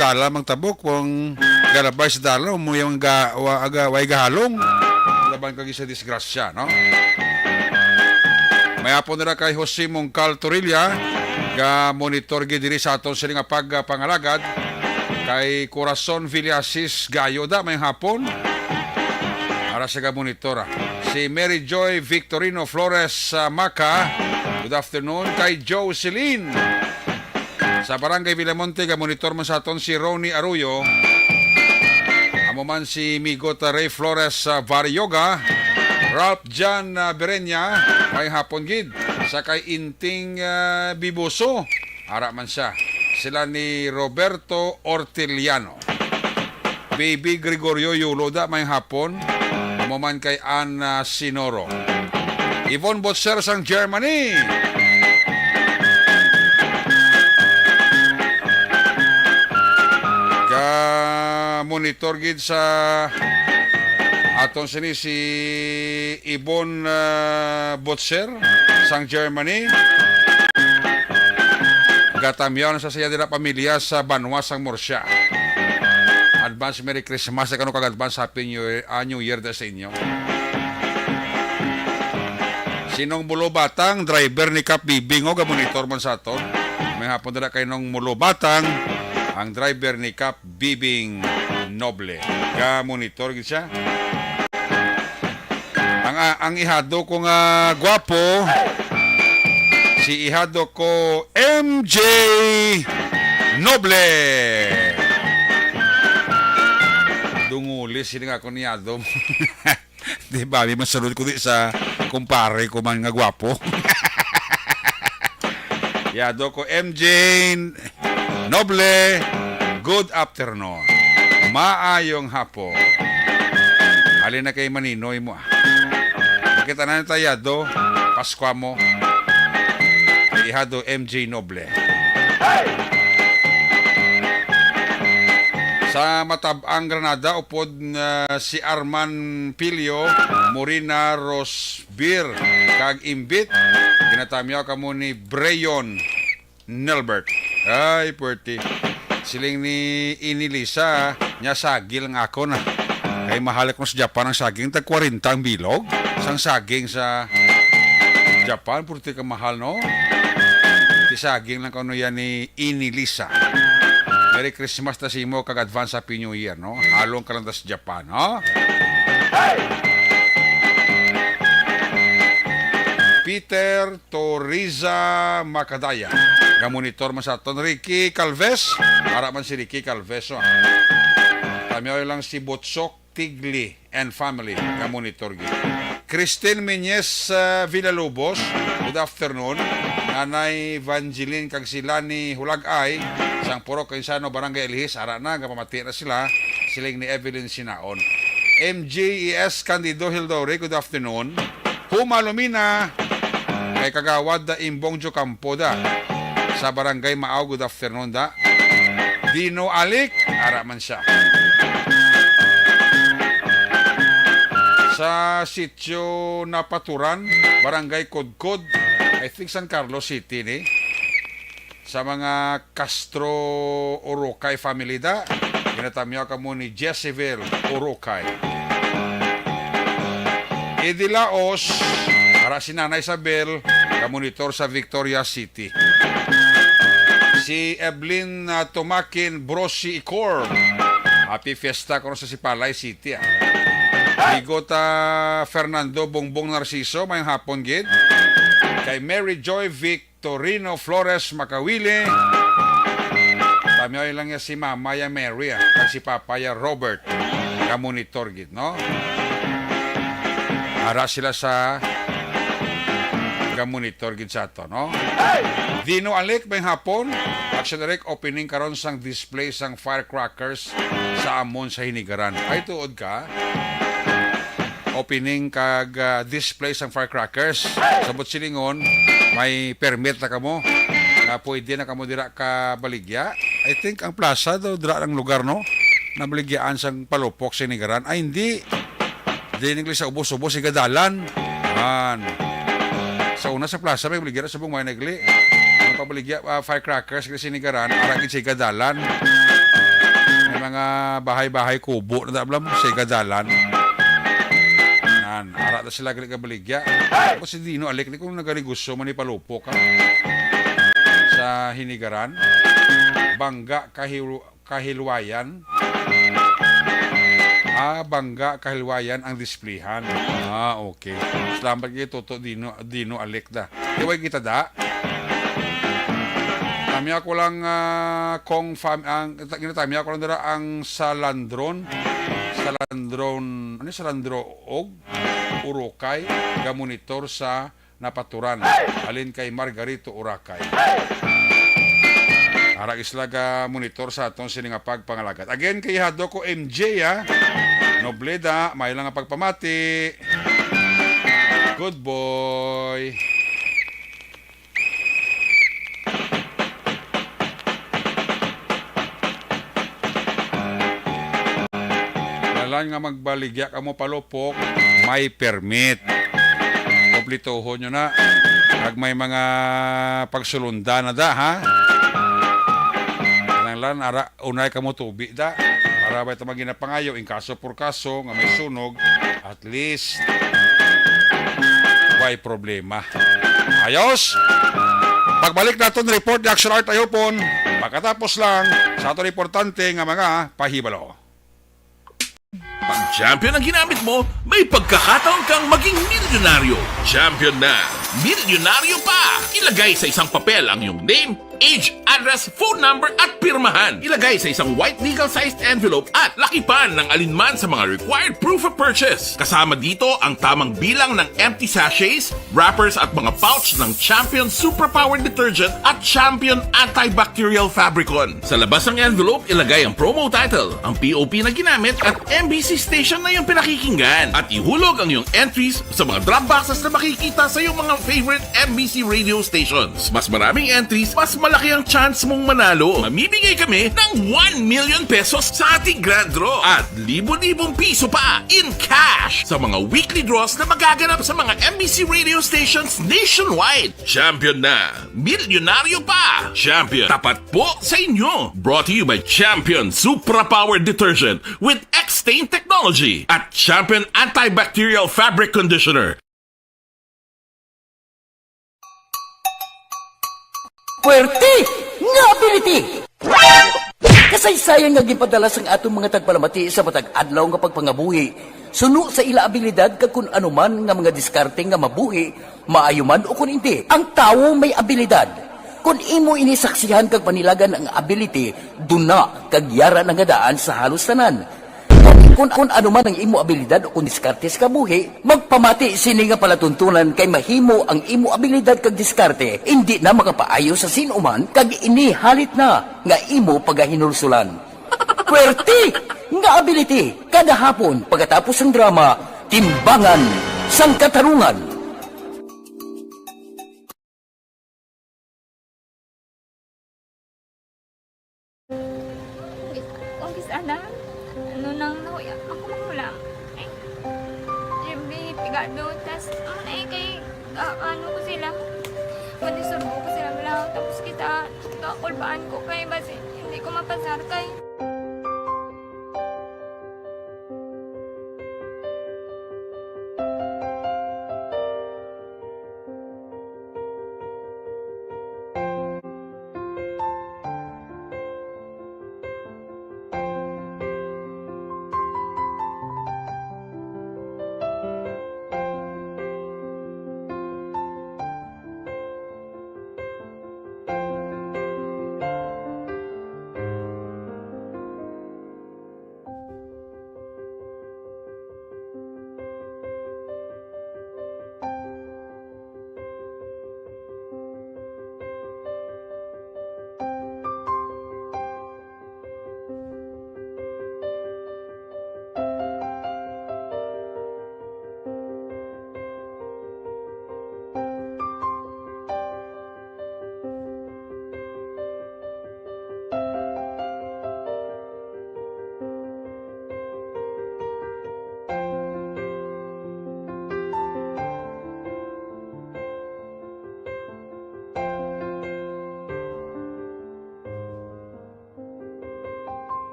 dala mang tabok kung galabay sa dala mo yung way gahalong laban kag sa disgrasya, no? May apon nila kay Jose Mongcal Torilla ga monitor gid diri sa aton sila nga pagpangalagad kay Corazon Villasis Gayoda may hapon para sa monitora. Si Mary Joy Victorino Flores Maca, good afternoon. Kay Joe Celine sa Barangay Villamonte, monitor mo sa aton si Ronnie Arroyo. Amo man si Migota Ray Flores Varioga, Ralph Jan Berenya, may hapon gid. Sa kay Inting Bibuso, ara man siya. Sila ni Roberto Orteliano. Baby Gregorio Yuloda, may hapon. Amo man kay Anna Sinoro. Yvonne Botser sang Germany. Ka monitor gid sa aton sini si Yvonne Botser sang Germany. Gatamyaw sa saya dira pamilya sa Banwas sang Murcia. Advance Merry Christmas kano kag advance Happy New Year sa inyo. Sinong mulo batang driver ni Kap Bibing o monitor man sa aton. May hapon dala kay nong mulo batang ang driver ni Kap Bibing Noble. Ga monitor gid siya. Ang ihado ko nga gwapo si ihado ko MJ Noble. Dungulis sini nga ako niyado. Di ba, masalud ko di sa kumpare ko man nga gwapo. Yado ko MJ Noble, good afternoon. Maayong hapon. Alin na kay Maninoy mo. Nakita na tayo yado, Paskwa mo. Ihado MJ Noble. Sa Matabang Granada, upod si Arman Pilio, Morina Rosbir, kag imbit, ginatamyaw kamo ni Brayon Nelbert. Ay, puwerti. Siling ni Inilisa, nya sagil nga ako na. Kay mahal ko sa Japan ang saging, tag 40 ang bilog. Sang saging sa Japan, puwerti ka mahal, no? Ti saging lang kano yan ni Inilisa. Merry Christmas na si mo, kag advance Happy New Year, no? Halong ka lang sa Japan, no? Peter Toriza Macadaya. Gamonitor man sa aton Ricky Calves. Para man si Ricky Calves. Oh. Tamyaw lang si Botsok Tigli and family. Gamonitor gi. Christine Menyes Villalobos. Good afternoon. Nanay Evangeline kag sila ni Hulagay. Sang Puro Kinsano Barangay Elhis. Ara na, kapamati na sila. Siling ni Evelyn Sinaon. MJES Candido Hildore. Good afternoon. Humalumina. Kay kagawad da Imbongjo Campo da sa Barangay Maaw. Good afternoon da. Dino Alik, ara man siya. Sa sitio Napaturan, Barangay Kodkod, I think San Carlos City ni. Sa mga Castro Orokay family da, ginatamyaw kamo ni Jezebel Orokay. Edilaos, para si Nanay Isabel, kamonitor sa Victoria City. Si Evelyn Tomakin Brosi Icor. Happy Fiesta ko sa Sipalay City. Bigota Fernando Bongbong Narciso, may hapon gid. Kay Mary Joy Victorino Flores Makawili. Tamyoy lang niya si Mamaya Mary. Kag si Papaya Robert. Kamonitor gid, no? Ara sila sa monitor gid sa to, no? Dino Alik may hapon, action direct opening karon sang display sang firecrackers sa amon sa Hinigaran. Ay tuod ka. Opening kag display sang firecrackers. Sabot silingon, may permit na kamo. Na pwede na kamo dira ka baligya. I think ang plaza daw dira ang lugar, no? Na baligyaan sang palupok sa Hinigaran. Ay hindi. Dinigli sa ubos-ubos si Gadalan. Man. Sa una sa plaza, may baligya sa buong may nagli. Ang pabaligya, firecrackers kasi Hinigaran, aragin si Gadalan. May mga bahay-bahay kubo na dablam si Gadalan. Nan, ara na sila gali ka baligya. Tapos si Dino Alik, ni kung nagarigusto, manipalupok ka. Sa Hinigaran, Bangga Kahilwayan. Bangga Kahilwayan ang displayhan. Okay. Salamat kayo, Toto Dino Alik da. Iway kita da. Tamya ko lang tamya ko lang dara ang Salandron. Ano Salandro og Urokay gamonitor sa Napaturan. Alin kay Margarito Urakay. Ara islaga monitor sa atong siningapag pangalagat. Again kay hado ko MJ Nobleda, may lang nga pagpamati. Good boy. Kailan nga magbaligya ka mo palupok, may permit. Komplitoho nyo na. Pag may mga pagsulunda na da, ha? Lang ara unay ka mo tubi da para ba ito maginapangayo in kaso por kaso nga may sunog, at least may problema. Ayos. Pagbalik naton report ni Action Art Ayopon, pagkatapos lang sa aton importante nga mga pahibalo. Pag champion ang ginamit mo, may pagkakataon kang maging milyonaryo. Champion na, milyonaryo pa! Ilagay sa isang papel ang iyong name, age, address, phone number at pirmahan. Ilagay sa isang white legal-sized envelope at lakipan ng alinman sa mga required proof of purchase. Kasama dito ang tamang bilang ng empty sachets, wrappers at mga pouch ng Champion Superpower Detergent at Champion Antibacterial Fabricon. Sa labas ng envelope, ilagay ang promo title, ang POP na ginamit at MBC station na yung pinakikinggan. At ihulog ang iyong entries sa mga drop boxes na makikita sa iyong mga favorite MBC radio stations. Mas maraming entries, mas malaki ang chance mong manalo. Mamimigay kami ng 1 million pesos sa ating grand draw at libo-libong piso pa in cash sa mga weekly draws na magaganap sa mga MBC radio stations nationwide. Champion na, milyonaryo pa. Champion, tapat po sa inyo. Brought to you by Champion Supra Powered Detergent with X-Stain Technology at Champion Antibacterial Fabric Conditioner. Puwerte nga ability! Kasaysayan nga gipadala sang atong mga tagpalamati sa matag adlaw nga pagpangabuhi. Suno sa ila abilidad kag kun anuman nga mga diskarte nga mabuhi, maayo man o kun hindi. Ang tawo may abilidad. Kung imo inisaksihan kag panilagan ang ability, duna kag yara nga daan sa halos tanan. Kung ano man ang imo abilidad o kung diskarte sa kabuhi, magpamati sini nga palatuntunan kay mahimo ang imo abilidad kag diskarte, hindi na makapaayo sa sinuman kag ini halit na nga imo pagahinulsulan. Puwerte nga ability kada hapon pagkatapos ng drama, Timbangan sang Katarungan. Sana ano nang nahuya ako makulang eh siyempre pigado tas kay ano ko sila manisurbo ko sila lang tapos kita kakulbaan ko kay basi hindi ko mapasar kay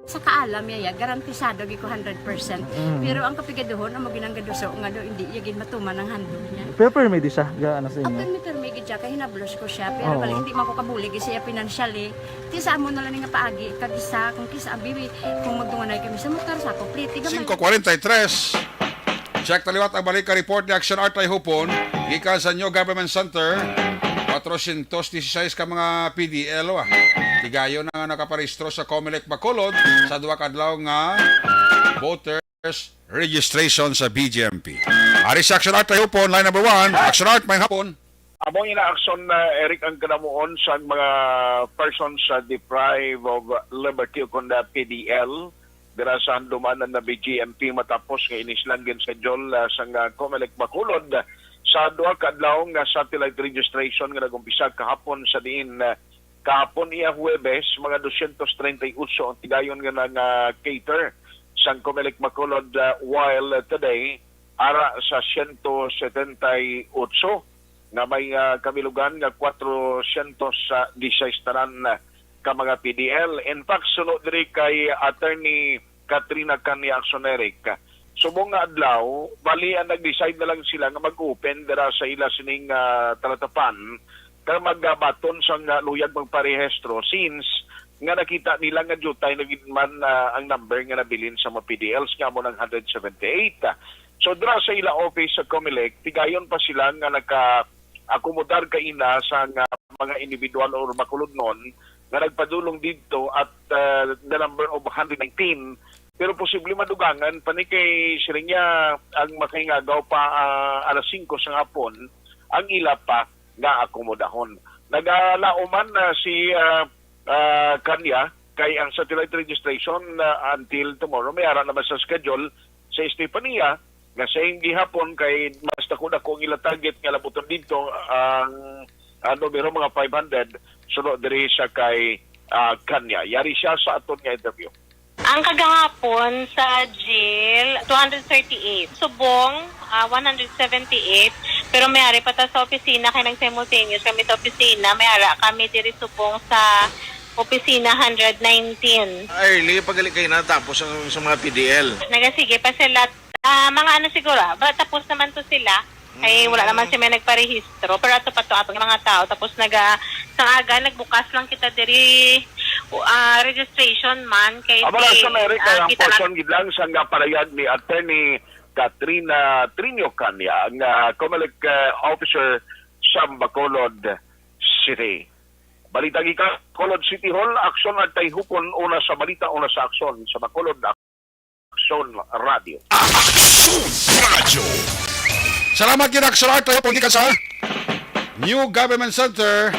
sa kaalam yaya garantisado gi ko 100%. Pero ang kapigaduhon ang maginanggaduso nga do hindi yagin matuman ang handog niya. Pero permi di siya ga ano sa inyo. Apil mi permi gid siya kay hinablos ko siya pero bali hindi man ko kabuli gi siya financially. Ti sa amo na lang nga paagi kag isa kung kisa abiwi kung magdunganay kami sa motor sa complete 5:43. Check taliwat ang balik ka report ni Action Art ay hupon gikan sa New Government Center. 416 ka mga PDL Tigayo na nga nakaparehistro sa Comelec Bacolod sa duwa kadlaw nga voters registration sa BGMP. Ari sa Action Art tayo po, line number 1. Action Art, may hapon. Among ina-action na Eric ang kanamuon sa mga persons deprived of liberty o kung PDL dira sa handumanan na BGMP matapos nga inislanggin sa schedule sa Comelec Bacolod sa duwa kadlaw nga satellite registration nga nagumpisa kahapon sa diin kahapon iya Huwebes mga 238 ang tigayon nga cater sa Comelec Bacolod while today ara sa 178 nga may kamilugan nga 416 tanan ka mga PDL. In fact, sunod diri kay Attorney Katrina Kani Aksoneric. Subong nga adlaw, bali ang nag-decide na lang sila nga mag-open dira sa ila sining talatapan kaya magbaton sa luyag magparehistro since nga nakita nila nga jutay nagidman ang number nga nabilin sa mga PDLs nga mo ng 178. So dira sa ila office sa Comelec, tigayon pa sila nga naka-akomodar kaina sa mga individual or makulod nun nga nagpadulong dito at the number of 119. Pero posible madugangan pa ni kay Sirinya ang makahingagaw pa alas 5 sa hapon ang ila pa nga akomodahon. Nagalauman na si kanya kay ang satellite registration until tomorrow. May ara naman sa schedule sa Estefania nga sa hindi hapon kay mas dako ang ila target nga labuton dito ang numero mga 500 sunod diri sa kay kanya. Yari siya sa aton nga interview. Ang kagahapon sa jail, 238. Subong, 178. Pero may ari pa ta sa opisina, kaya nag-simultaneous kami sa opisina. May ara kami diri subong sa opisina 119. Early, pagaling kayo na tapos sa mga PDL. Nagasige pa sila. Mga ano siguro, tapos naman to sila. Ay wala naman siya may nagparehistro. Pero ato pa to atong mga tao. Tapos sa aga, nagbukas lang kita diri registration man. Kay Abala sa Amerika, ang person gidlang sa nga palayag ni Attorney Katrina Trinio Kanya, ang Comelec officer sa Bacolod City. Balita gikan Bacolod City Hall, aksyon at tay hukon una sa balita, una sa aksyon sa Bacolod Aksyon Radio. Radio. Salamat kina Aksyon Art, tayo pagkikan sa New Government Center.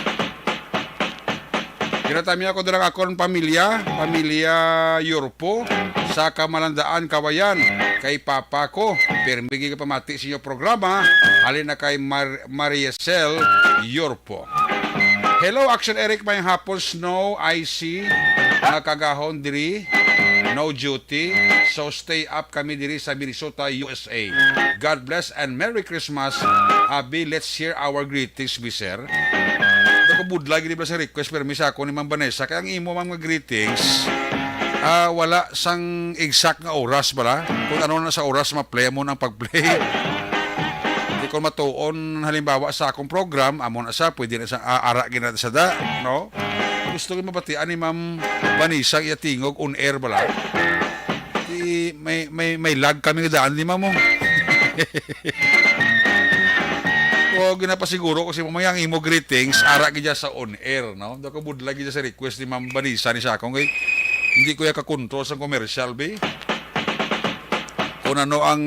Kinatami ako doon ang akong pamilya Yorpo, sa Kamalandaan, Kawayan, kay Papa ko. Pero bigay ka pamati sa inyo programa, alin na kay Mariesel Yorpo. Hello, Action Eric, may hapon, snow, IC, kagahon diri, no duty, so stay up kami diri sa Minnesota, USA. God bless and Merry Christmas. Abi, let's hear our greetings, sir. Budlag di ba sa request permis ako ni Ma'am Vanessa, kaya ang imo mga greetings wala sang exact nga oras bala, kung ano na sa oras ma-play mo ng pag-play. Hindi ko matuon halimbawa sa akong program amo na sa pwede na sa ara ginata sa da, no? Gusto ko mabatian ni Ma'am Vanessa iyatingog on air bala. May lag kami daan di mo. O ginapasiguro kasi mamaya ang imo greetings ara gidya sa on air, no? Dako budlag gidya sa request ni Ma'am Vanessa ni sa akong kay hindi ko ya ka-control sa commercial be. Kung ano ang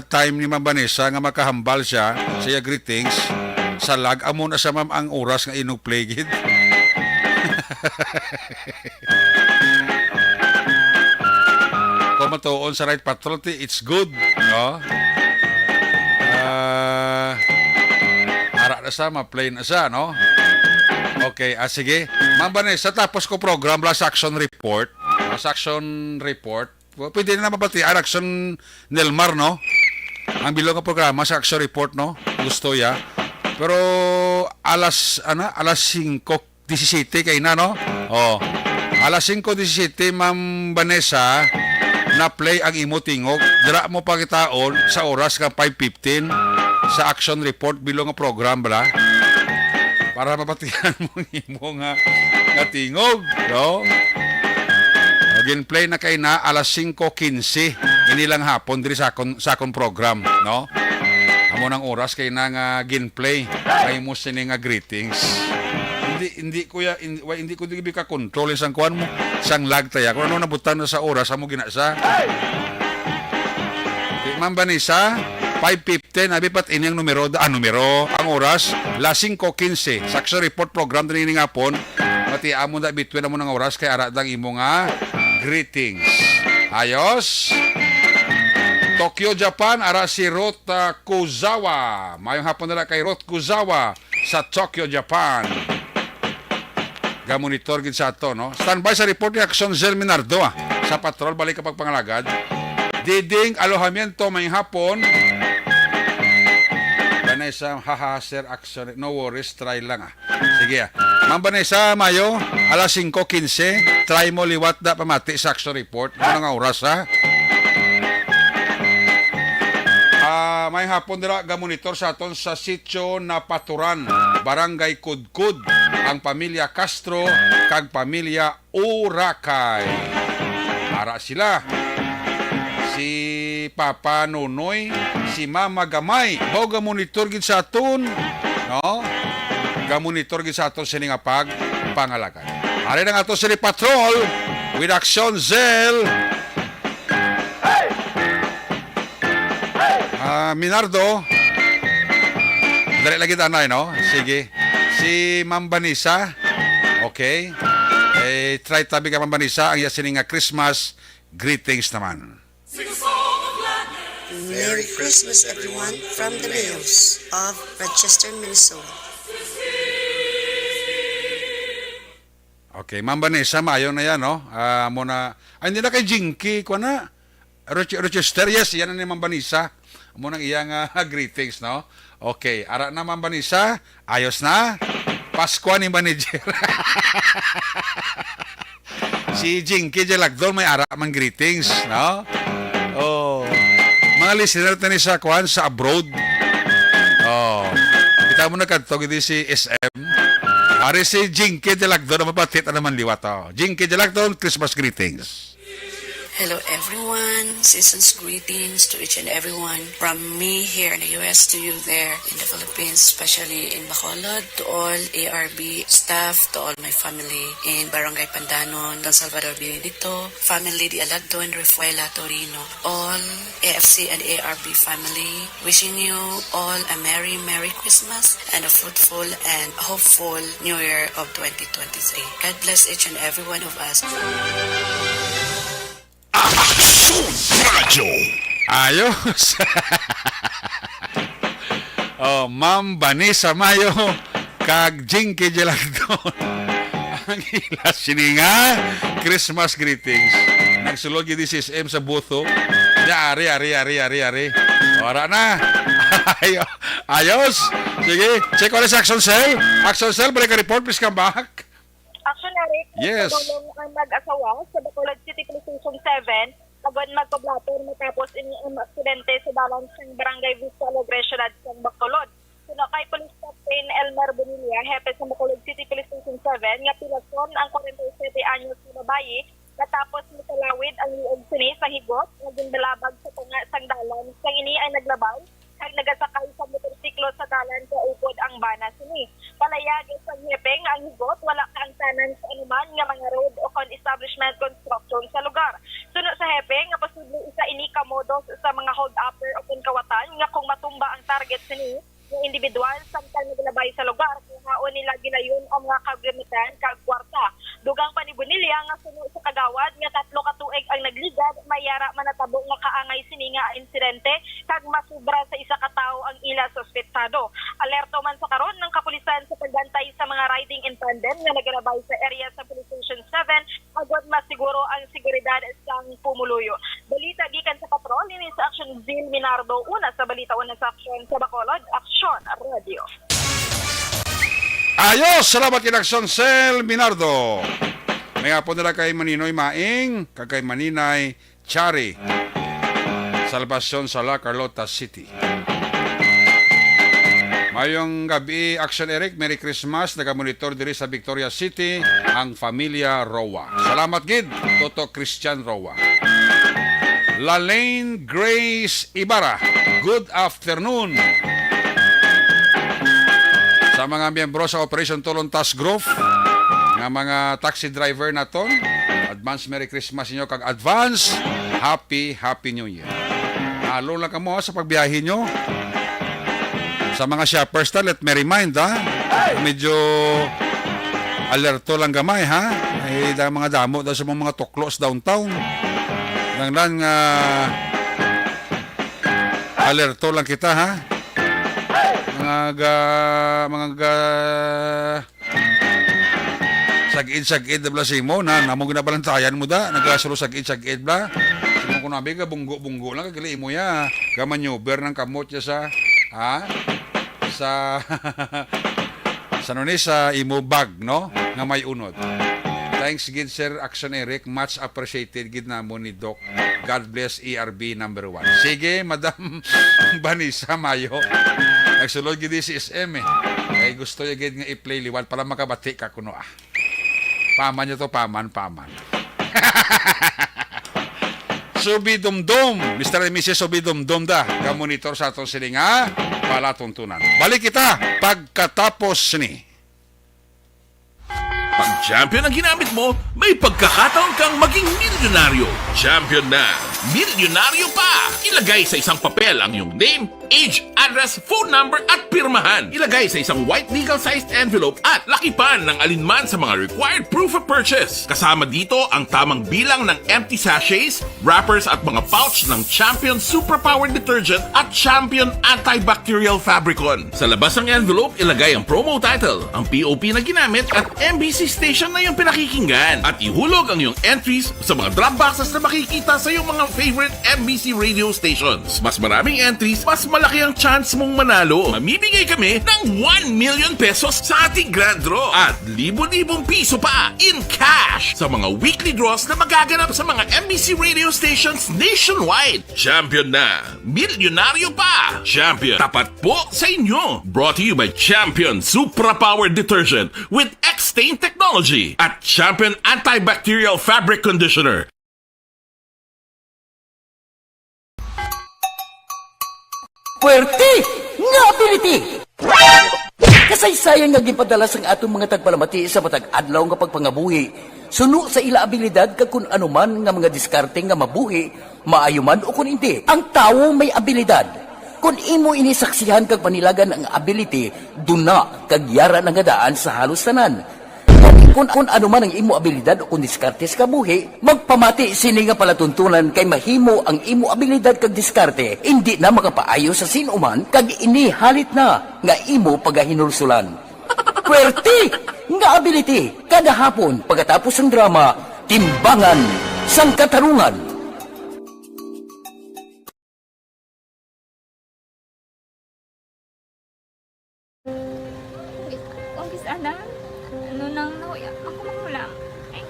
time ni Ma'am Vanessa nga makahambal siya sa iya greetings sa lag amo na sa ma'am ang oras nga inog play gid. Kung matuon sa right patrol, it's good, no? Ara na sa, ma-play na sa, no? Okay, sige. Ma'am Vanessa, tapos ko program Last Action Report. Last Action Report. Pwede na mabatian, Action Nelmar, no? Ang bilog ng programa sa Action Report, no? Gusto ya. Pero alas 5:17 kay na, no? Oh. Alas 5:17, Ma'am Vanessa, na-play ang imo tingog. Dira mo pagitaon sa oras ka 5:15 sa Action Report bilong nga program bala para mapatihan mo imo nga tingog, no? Again play na kay na alas 5:15 inilang hapon diri sa akong program, no? Amo nang oras kay na nga ginplay kay mo sini nga greetings. Hindi ko di ka control isang kuan mo sang lag taya kung ano nabutan na sa oras amo ginasa. Ma'am Vanessa, 5:15 abi pat inyang numero ang oras la 5:15 sa Action Report program din nga pon mati amo da between amo nang oras kay ara dang imo nga greetings. Ayos. Tokyo, Japan, ara si Ruth Kuzawa. Mayong hapon nila kay Ruth Kuzawa sa Tokyo, Japan. Gamonitor gid sa ato, no? Standby sa report ni Action Zel Minardo sa patrol balik kapag pangalagad. Diding alohamiento may hapon. Vanessa, haha, sir, action, no worries, try lang Sige Ma'am Vanessa, Mayo, alas 5:15, try mo liwat da pamati sa Action Report. Ano nga oras, ha? May hapon dira gamonitor sa aton sa sitio na Paturan, Barangay Kudkud, ang pamilya Castro kag pamilya Urakay. Para sila si Papa Nonoy, si Mama Gamay, bao gamonitor gid sa aton, no? Gamonitor gid sa aton sining pangalagan. Ari na nga ato sini patrol with Action Zel. Minardo, dali lagi tanay, no? Sige. Si Ma'am Vanessa, okay. Try tabi ka Ma'am Vanessa, ang yasining nga Christmas greetings naman. Merry Christmas everyone from the Mills of Rochester, Minnesota. Okay, Ma'am Vanessa, maayo na yan, no? Muna, hindi na kay Jinky, ko na. Rochester, yes, yan na ni Ma'am Vanessa. Muna iyang greetings, no? Okay, ara na Ma'am Vanessa, ayos na. Pasko ni manager. Si Jinky Jalagdol may ara man greetings, no? Oh, mga listener na ni sa kwan sa abroad. Oh, kita mo na kadto gidi si SM. Ari si Jinky Jalagdol na mabatit na naman liwat. Oh. Jinky Jalagdol, Christmas greetings. Hello everyone, season's greetings to each and everyone from me here in the US to you there in the Philippines, especially in Bacolod, to all ARB staff, to all my family in Barangay Pandanon, Don Salvador Benedicto, family Di Alagdon, Refuela, Torino, all AFC and ARB family, wishing you all a Merry Christmas and a fruitful and hopeful New Year of 2023. God bless each and every one of us. Radyo. Ayos. Oh, Ma'am Vanessa Mayo kag Jinky Jalagdon. Ang ilas sininga. Christmas greetings. Nagsulog yung DCSM sa butho. Ari. Ora na. Ayos. Sige, check ulit sa Action Cell. Action Cell, balik ka report, please come back. Action, Eric. Yes. Ang mag-asawa sa Bacolod City Police Station 7, agad magpablator matapos ang aksidente sa dalan sa Barangay Vista Alegresyon at sa Bacolod. Sino kay Police Captain Elmer Bonilla, hepe sa Bacolod City Police Station 7, nga pilason ang 47 anyos na babae matapos misalawid ang liog sini sa higot, naging balabag sa tunga sang dalan. Sang ini ay naglabay kag nagasakay sa motorsiklo sa dalan sa upod ang bana sini. Palayag sa hepeng ang higot, wala kang tanan sa anuman nga mga road o establishment construction sa lugar. Suno sa hepeng nga posible isa ini kamodos sa mga hold-upper o kawatan nga kung matumba ang target sini ng individual samtang naglabay sa lugar kung haon nila gilayon ang mga kagamitan kag kwarta. Dugang pa ni Bonilla nga suno sa kagawad nga 3 ka tuig ang nagligad, mayara man natabo nga kaangay sini nga insidente kag masubra sa isa ka tawo ang ila suspetsado. Alerto man sa karon ng kapulisan sa pagbantay sa mga riding in tandem nga nagalabay sa area sa Police Station 7 agad masiguro ang seguridad sang pumuluyo. Balita gikan sa patrol ini sa Action Zil Minardo, una sa balita una sa Action sa Bacolod, Action Radio. Ayos! Salamat kay Action Cell Minardo. May hapon nila kay Maninoy Maing, kay Maninay Chari, Salvacion sa La Carlota City. Mayong gabi, Action Eric, Merry Christmas. Nagamonitor diri sa Victoria City ang Familia Roa. Salamat gid, Toto Christian Roa. Lalaine Grace Ibarra, good afternoon. Sa mga miyembro sa Operation Tulong Task Group, nga mga taxi driver na ton, advance Merry Christmas inyo kag advance Happy New Year. Halo lang kamo sa pagbiyahe nyo. Sa mga shoppers ta, let me remind medyo alerto lang gamay ha. Ay mga damo daw sa mga tuklos downtown. Lang alerto lang kita ha. Mga sagid bla simo na namo ginabalantayan mo da nagasalo sagid bla simo ko nabi ka bunggo lang kagali mo ya ka maneuver ng kamot ya sa sa imo bag no nga may unod. Thanks gid Sir Action Eric, much appreciated gid namo ni Doc. God bless ERB number 1. Sige Madam Vanessa Mayo, nagsulod gid si SM ay gusto niya gid nga i-play liwan para makabati ka kuno Paman nyo to, paman. Subidumdum, Mr. and Mrs. Subidumdum da, ka-monitor sa atong silinga, palatuntunan. Balik kita, pagkatapos ni. Pag champion ang ginamit mo, may pagkakataon kang maging milyonaryo. Champion na, milyonaryo pa! Ilagay sa isang papel ang iyong name, age, address, phone number at pirmahan. Ilagay sa isang white legal-sized envelope at lakipan ng alinman sa mga required proof of purchase. Kasama dito ang tamang bilang ng empty sachets, wrappers at mga pouch ng Champion Superpower Detergent at Champion Antibacterial Fabricon. Sa labas ng envelope, ilagay ang promo title, ang POP na ginamit at MBC station na yung pinakikinggan. At ihulog ang iyong entries sa mga drop boxes na makikita sa iyong mga favorite MBC radio stations. Mas maraming entries, mas malaki ang chance mong manalo. Mamimigay kami ng 1 million pesos sa ating grand draw at libo-libong piso pa in cash sa mga weekly draws na magaganap sa mga MBC radio stations nationwide. Champion na, milyonaryo pa. Champion, tapat po sa inyo. Brought to you by Champion Supra Power Detergent with X-Stain Technology at Champion Antibacterial Fabric Conditioner. Puwerte nga ability! Kasaysayan nga gipadala sang atong mga tagpalamati sa matag adlaw nga pagpangabuhi. Suno sa ila abilidad kag kun anuman nga mga diskarte nga mabuhi, maayo man o kun hindi. Ang tawo may abilidad. Kung imo inisaksihan kag panilagan ang ability, duna kag yara nga daan sa halos tanan. Kung ano man ang imo abilidad o kung diskarte sa kabuhi, magpamati sini nga palatuntunan kay mahimo ang imo abilidad kag diskarte, hindi na makapaayo sa sinuman kag inihalit na nga imo pagahinulsulan. Puwerte nga ability, kada hapon pagkatapos ng drama, Timbangan sang Katarungan. Kung sana, ano nang nahuya, ako makulang. Ay,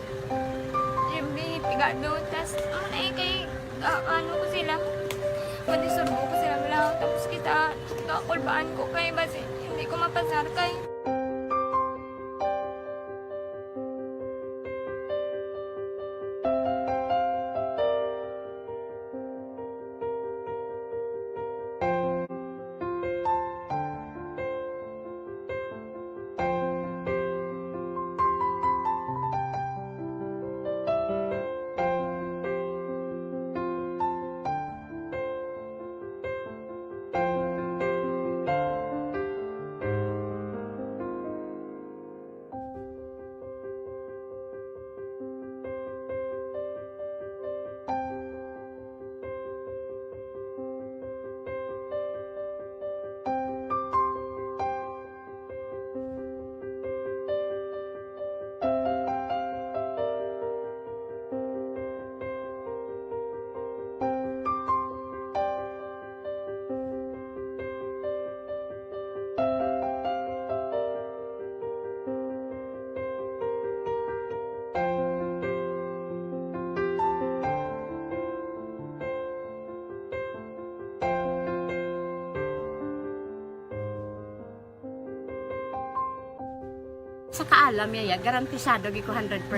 siyempre, pigado, tas, ay, kay, ano ko sila, manisurbo ko sila lang, tapos kita, kakulbaan ko kay, basi, hindi ko mapasar kay. Sa kaalam yaya, garantisado gi ko 100%.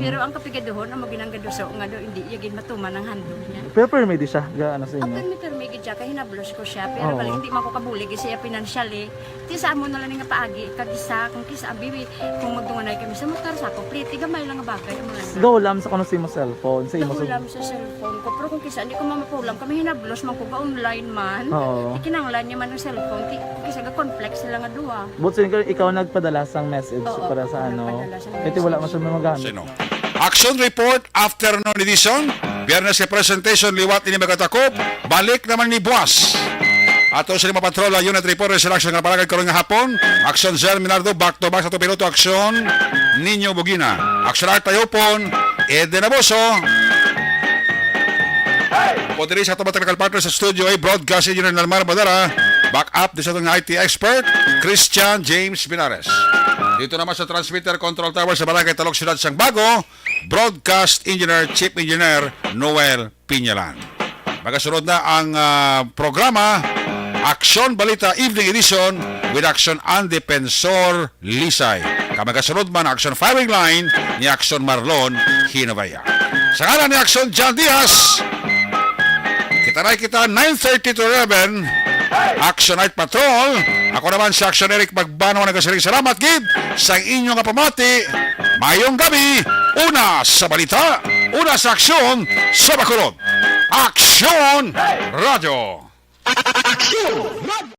Pero ang kapigaduhon, ang maginanggaduso, nga do, hindi yagin matuman ang handog niya. Pero permedi siya, gaano sa inyo? Ang permigid siya, kaya hinablos ko siya. Pero bali, hindi man ko kabulig siya financially. Ti sa mo na lang nga paagi, kagisa, kung kisa abiwi, kung magdunganay kami sa motor sa ako, pliti, gamay lang nga bagay. Gawlam sa kano sa imo cellphone, sa imo Nahulam sa cellphone ko. Pero kung kisa, hindi ko mamapulam. Kami hinablos man ko ba online man. Oo. Ikinanglan niya man ng cellphone. Kisa ga conflict sila nga duwa. But ikaw nagpadala sang message para sa ano. Ito wala man sa mga magamit. Sino? Action Report, afternoon edition. Biyernes sa presentation, liwat ini magatakop. Balik naman ni Buwas. Ato sa lima patrola, unit report, selection ng palagay karon nga hapon. Action Zer Minardo, back to back sa to piloto. Action Ninyo Bugina. Action Art Tayopon, Eden Aboso. Podiri sa ito technical partner sa studio ay broadcast engineer Nalmar Badara. Back up din sa itong IT expert, Christian James Binares. Dito naman sa transmitter control tower sa Barangay Talok Ciudad Sang Bago, broadcast engineer, chief engineer Noel Piñalan. Magasunod na ang programa Action Balita Evening Edition with Action and Defensor Lisay. Kamagasunod man Action Firing Line ni Action Marlon Hinabaya. Sa ngalan ni Action John Diaz, kita 9:30 to 11 Action Night Patrol. Ako naman si Action Eric Magbano na nagkasiring salamat gid sa inyong kapamati. Mayong gabi, una sa balita, una sa aksyon sa Bacolod. Action Radio. Aksyon!